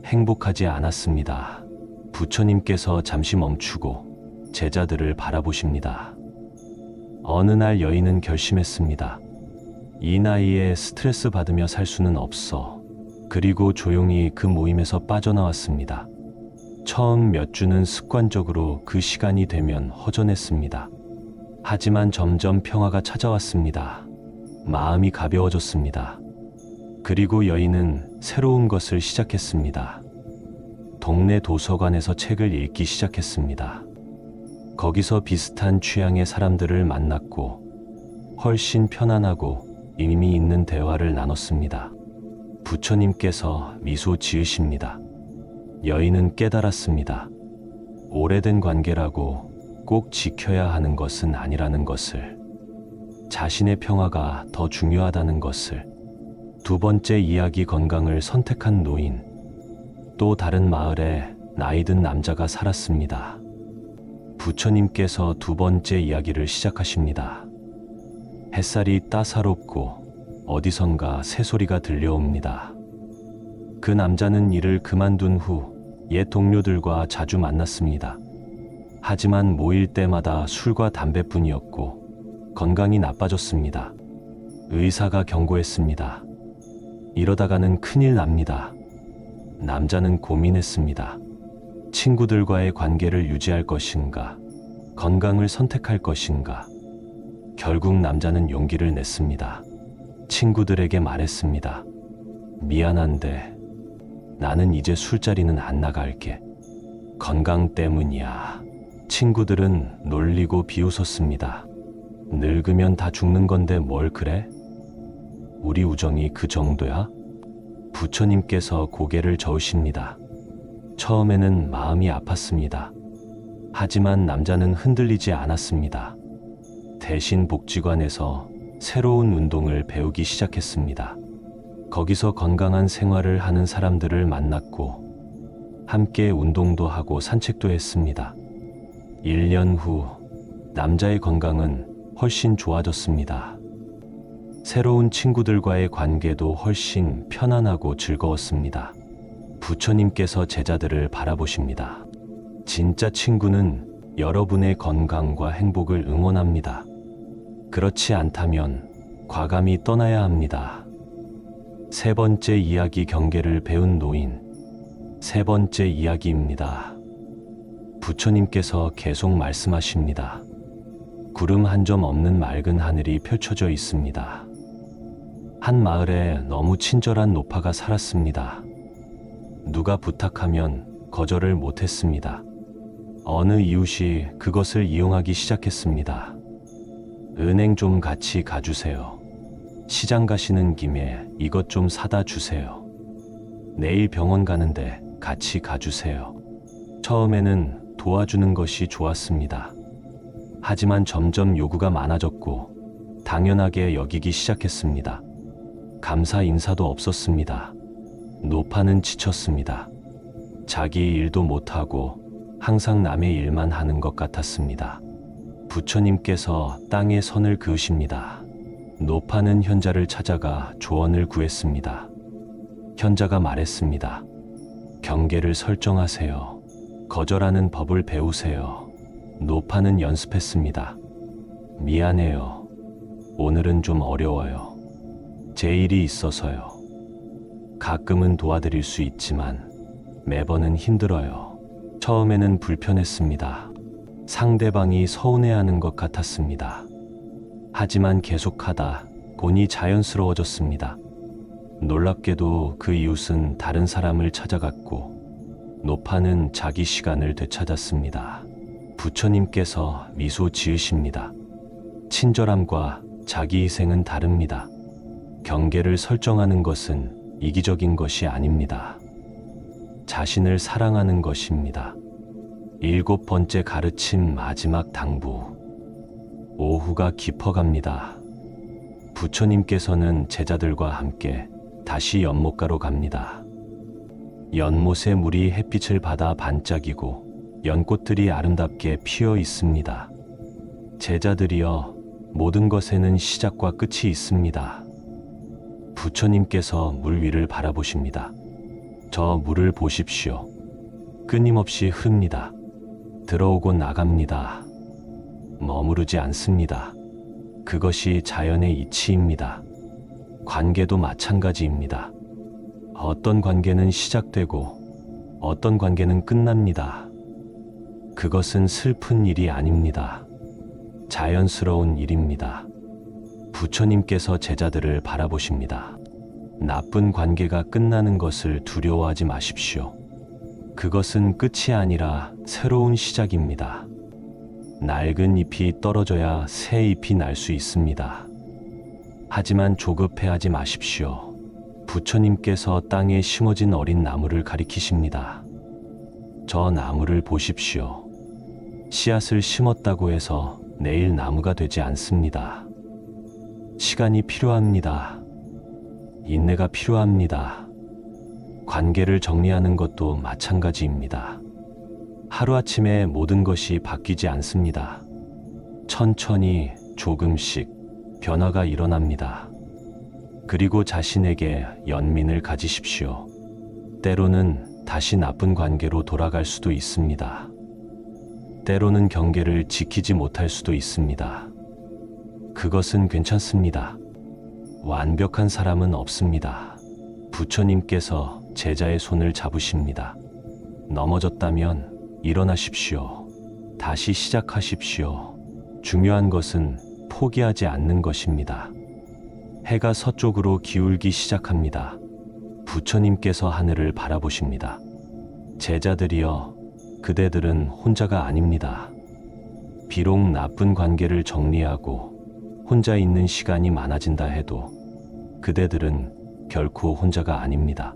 행복하지 않았습니다. 부처님께서 잠시 멈추고 제자들을 바라보십니다. 어느 날 여인은 결심했습니다. 이 나이에 스트레스 받으며 살 수는 없어. 그리고 조용히 그 모임에서 빠져나왔습니다. 처음 몇 주는 습관적으로 그 시간이 되면 허전했습니다. 하지만 점점 평화가 찾아왔습니다. 마음이 가벼워졌습니다. 그리고 여인은 새로운 것을 시작했습니다. 동네 도서관에서 책을 읽기 시작했습니다. 거기서 비슷한 취향의 사람들을 만났고 훨씬 편안하고 의미 있는 대화를 나눴습니다. 부처님께서 미소 지으십니다. 여인은 깨달았습니다. 오래된 관계라고 꼭 지켜야 하는 것은 아니라는 것을, 자신의 평화가 더 중요하다는 것을. 두 번째 이야기 건강을 선택한 노인. 또 다른 마을에 나이든 남자가 살았습니다. 부처님께서 두 번째 이야기를 시작하십니다. 햇살이 따사롭고 어디선가 새소리가 들려옵니다. 그 남자는 일을 그만둔 후 옛 동료들과 자주 만났습니다. 하지만 모일 때마다 술과 담배뿐이었고 건강이 나빠졌습니다. 의사가 경고했습니다. 이러다가는 큰일 납니다. 남자는 고민했습니다. 친구들과의 관계를 유지할 것인가, 건강을 선택할 것인가. 결국 남자는 용기를 냈습니다. 친구들에게 말했습니다. 미안한데 나는 이제 술자리는 안 나갈게. 건강 때문이야. 친구들은 놀리고 비웃었습니다. 늙으면 다 죽는 건데 뭘 그래? 우리 우정이 그 정도야? 부처님께서 고개를 저으십니다. 처음에는 마음이 아팠습니다. 하지만 남자는 흔들리지 않았습니다. 대신 복지관에서 새로운 운동을 배우기 시작했습니다. 거기서 건강한 생활을 하는 사람들을 만났고 함께 운동도 하고 산책도 했습니다. 1년 후 남자의 건강은 훨씬 좋아졌습니다. 새로운 친구들과의 관계도 훨씬 편안하고 즐거웠습니다. 부처님께서 제자들을 바라보십니다. 진짜 친구는 여러분의 건강과 행복을 응원합니다. 그렇지 않다면 과감히 떠나야 합니다. 세 번째 이야기 경계를 배운 노인. 세 번째 이야기입니다. 부처님께서 계속 말씀하십니다. 구름 한 점 없는 맑은 하늘이 펼쳐져 있습니다. 한 마을에 너무 친절한 노파가 살았습니다. 누가 부탁하면 거절을 못했습니다. 어느 이웃이 그것을 이용하기 시작했습니다. 은행 좀 같이 가주세요. 시장 가시는 김에 이것 좀 사다 주세요. 내일 병원 가는데 같이 가주세요. 처음에는 도와주는 것이 좋았습니다. 하지만 점점 요구가 많아졌고 당연하게 여기기 시작했습니다. 감사 인사도 없었습니다. 노파는 지쳤습니다. 자기 일도 못하고 항상 남의 일만 하는 것 같았습니다. 부처님께서 땅에 선을 그으십니다. 노파는 현자를 찾아가 조언을 구했습니다. 현자가 말했습니다. 경계를 설정하세요. 거절하는 법을 배우세요. 노파는 연습했습니다. 미안해요. 오늘은 좀 어려워요. 제 일이 있어서요. 가끔은 도와드릴 수 있지만 매번은 힘들어요. 처음에는 불편했습니다. 상대방이 서운해하는 것 같았습니다. 하지만 계속하다 보니 자연스러워졌습니다. 놀랍게도 그 이웃은 다른 사람을 찾아갔고 노파는 자기 시간을 되찾았습니다. 부처님께서 미소 지으십니다. 친절함과 자기 희생은 다릅니다. 경계를 설정하는 것은 이기적인 것이 아닙니다. 자신을 사랑하는 것입니다. 7번째 가르침 마지막 당부. 오후가 깊어갑니다. 부처님께서는 제자들과 함께 다시 연못가로 갑니다. 연못의 물이 햇빛을 받아 반짝이고 연꽃들이 아름답게 피어 있습니다. 제자들이여, 모든 것에는 시작과 끝이 있습니다. 부처님께서 물 위를 바라보십니다. 저 물을 보십시오. 끊임없이 흡니다. 들어오고 나갑니다. 머무르지 않습니다. 그것이 자연의 이치입니다. 관계도 마찬가지입니다. 어떤 관계는 시작되고 어떤 관계는 끝납니다. 그것은 슬픈 일이 아닙니다. 자연스러운 일입니다. 부처님께서 제자들을 바라보십니다. 나쁜 관계가 끝나는 것을 두려워하지 마십시오. 그것은 끝이 아니라 새로운 시작입니다. 낡은 잎이 떨어져야 새 잎이 날 수 있습니다. 하지만 조급해하지 마십시오. 부처님께서 땅에 심어진 어린 나무를 가리키십니다. 저 나무를 보십시오. 씨앗을 심었다고 해서 내일 나무가 되지 않습니다. 시간이 필요합니다. 인내가 필요합니다. 관계를 정리하는 것도 마찬가지입니다. 하루아침에 모든 것이 바뀌지 않습니다. 천천히 조금씩 변화가 일어납니다. 그리고 자신에게 연민을 가지십시오. 때로는 다시 나쁜 관계로 돌아갈 수도 있습니다. 때로는 경계를 지키지 못할 수도 있습니다. 그것은 괜찮습니다. 완벽한 사람은 없습니다. 부처님께서 제자의 손을 잡으십니다. 넘어졌다면 일어나십시오. 다시 시작하십시오. 중요한 것은 포기하지 않는 것입니다. 해가 서쪽으로 기울기 시작합니다. 부처님께서 하늘을 바라보십니다. 제자들이여, 그대들은 혼자가 아닙니다. 비록 나쁜 관계를 정리하고 혼자 있는 시간이 많아진다 해도 그대들은 결코 혼자가 아닙니다.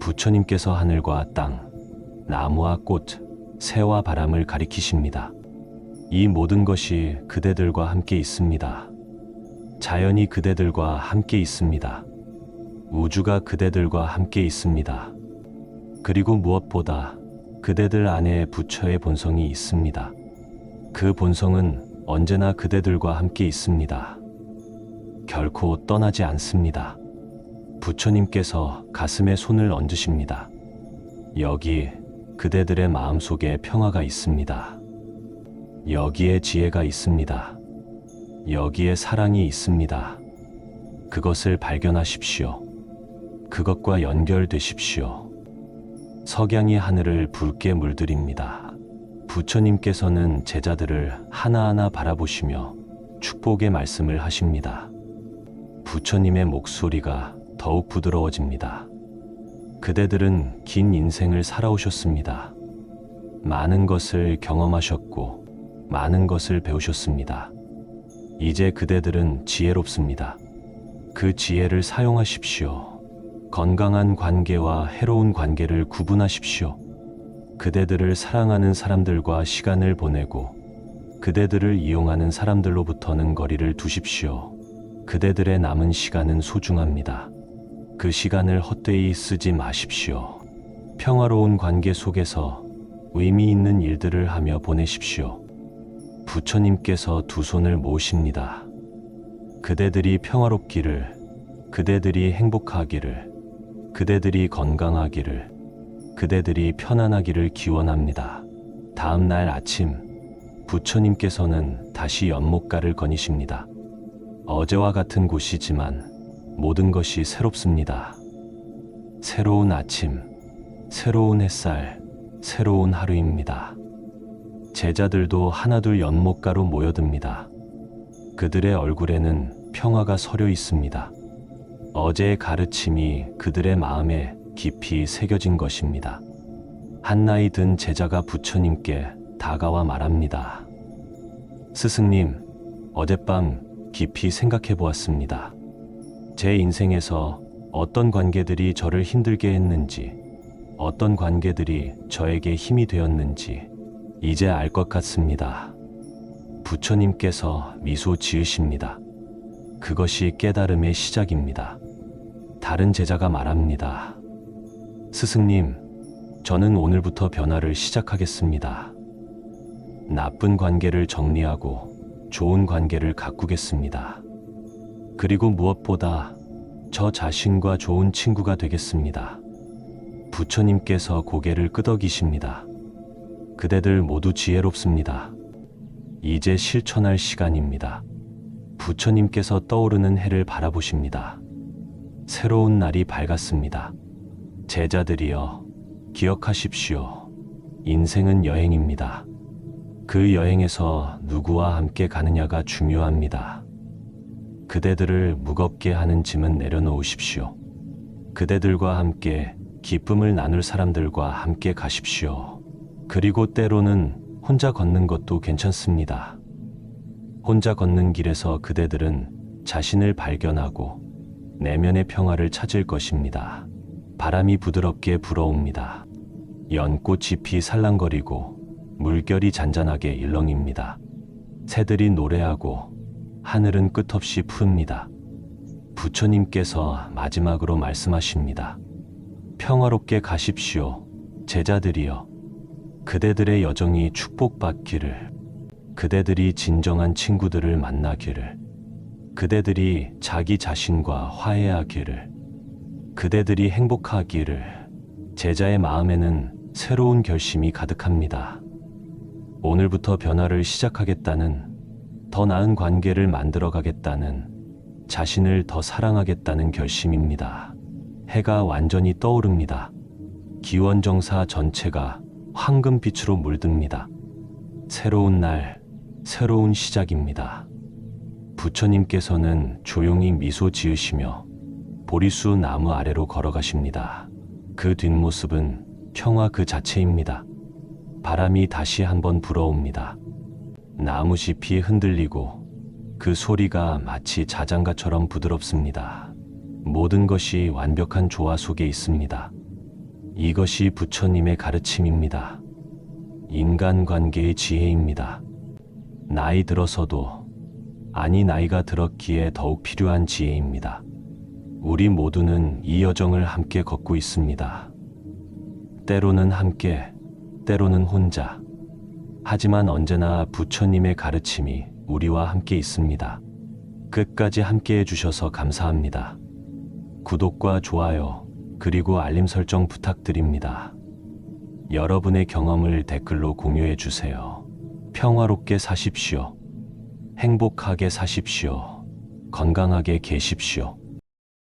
부처님께서 하늘과 땅, 나무와 꽃, 새와 바람을 가리키십니다. 이 모든 것이 그대들과 함께 있습니다. 자연이 그대들과 함께 있습니다. 우주가 그대들과 함께 있습니다. 그리고 무엇보다 그대들 안에 부처의 본성이 있습니다. 그 본성은 언제나 그대들과 함께 있습니다. 결코 떠나지 않습니다. 부처님께서 가슴에 손을 얹으십니다. 여기 그대들의 마음속에 평화가 있습니다. 여기에 지혜가 있습니다. 여기에 사랑이 있습니다. 그것을 발견하십시오. 그것과 연결되십시오. 석양이 하늘을 붉게 물들입니다. 부처님께서는 제자들을 하나하나 바라보시며 축복의 말씀을 하십니다. 부처님의 목소리가 더욱 부드러워집니다. 그대들은 긴 인생을 살아오셨습니다. 많은 것을 경험하셨고 많은 것을 배우셨습니다. 이제 그대들은 지혜롭습니다. 그 지혜를 사용하십시오. 건강한 관계와 해로운 관계를 구분하십시오. 그대들을 사랑하는 사람들과 시간을 보내고 그대들을 이용하는 사람들로부터는 거리를 두십시오. 그대들의 남은 시간은 소중합니다. 그 시간을 헛되이 쓰지 마십시오. 평화로운 관계 속에서 의미 있는 일들을 하며 보내십시오. 부처님께서 두 손을 모으십니다. 그대들이 평화롭기를, 그대들이 행복하기를, 그대들이 건강하기를, 그대들이 편안하기를 기원합니다. 다음 날 아침, 부처님께서는 다시 연못가를 거니십니다. 어제와 같은 곳이지만 모든 것이 새롭습니다. 새로운 아침, 새로운 햇살, 새로운 하루입니다. 제자들도 하나둘 연못가로 모여듭니다. 그들의 얼굴에는 평화가 서려 있습니다. 어제의 가르침이 그들의 마음에 깊이 새겨진 것입니다. 한 나이 든 제자가 부처님께 다가와 말합니다. 스승님, 어젯밤 깊이 생각해 보았습니다. 제 인생에서 어떤 관계들이 저를 힘들게 했는지, 어떤 관계들이 저에게 힘이 되었는지 이제 알 것 같습니다. 부처님께서 미소 지으십니다. 그것이 깨달음의 시작입니다. 다른 제자가 말합니다. 스승님, 저는 오늘부터 변화를 시작하겠습니다. 나쁜 관계를 정리하고 좋은 관계를 가꾸겠습니다. 그리고 무엇보다 저 자신과 좋은 친구가 되겠습니다. 부처님께서 고개를 끄덕이십니다. 그대들 모두 지혜롭습니다. 이제 실천할 시간입니다. 부처님께서 떠오르는 해를 바라보십니다. 새로운 날이 밝았습니다. 제자들이여, 기억하십시오. 인생은 여행입니다. 그 여행에서 누구와 함께 가느냐가 중요합니다. 그대들을 무겁게 하는 짐은 내려놓으십시오. 그대들과 함께 기쁨을 나눌 사람들과 함께 가십시오. 그리고 때로는 혼자 걷는 것도 괜찮습니다. 혼자 걷는 길에서 그대들은 자신을 발견하고 내면의 평화를 찾을 것입니다. 바람이 부드럽게 불어옵니다. 연꽃이 피 살랑거리고 물결이 잔잔하게 일렁입니다. 새들이 노래하고 하늘은 끝없이 푸릅니다. 부처님께서 마지막으로 말씀하십니다. 평화롭게 가십시오. 제자들이여, 그대들의 여정이 축복받기를, 그대들이 진정한 친구들을 만나기를, 그대들이 자기 자신과 화해하기를, 그대들이 행복하기를. 제자의 마음에는 새로운 결심이 가득합니다. 오늘부터 변화를 시작하겠다는, 더 나은 관계를 만들어가겠다는, 자신을 더 사랑하겠다는 결심입니다. 해가 완전히 떠오릅니다. 기원정사 전체가 황금빛으로 물듭니다. 새로운 날, 새로운 시작입니다. 부처님께서는 조용히 미소 지으시며 보리수 나무 아래로 걸어가십니다. 그 뒷모습은 평화 그 자체입니다. 바람이 다시 한번 불어옵니다. 나무잎이 흔들리고 그 소리가 마치 자장가처럼 부드럽습니다. 모든 것이 완벽한 조화 속에 있습니다. 이것이 부처님의 가르침입니다. 인간관계의 지혜입니다. 나이 들어서도, 아니 나이가 들었기에 더욱 필요한 지혜입니다. 우리 모두는 이 여정을 함께 걷고 있습니다. 때로는 함께, 때로는 혼자. 하지만 언제나 부처님의 가르침이 우리와 함께 있습니다. 끝까지 함께 해주셔서 감사합니다. 구독과 좋아요, 그리고 알림 설정 부탁드립니다. 여러분의 경험을 댓글로 공유해 주세요. 평화롭게 사십시오. 행복하게 사십시오. 건강하게 계십시오.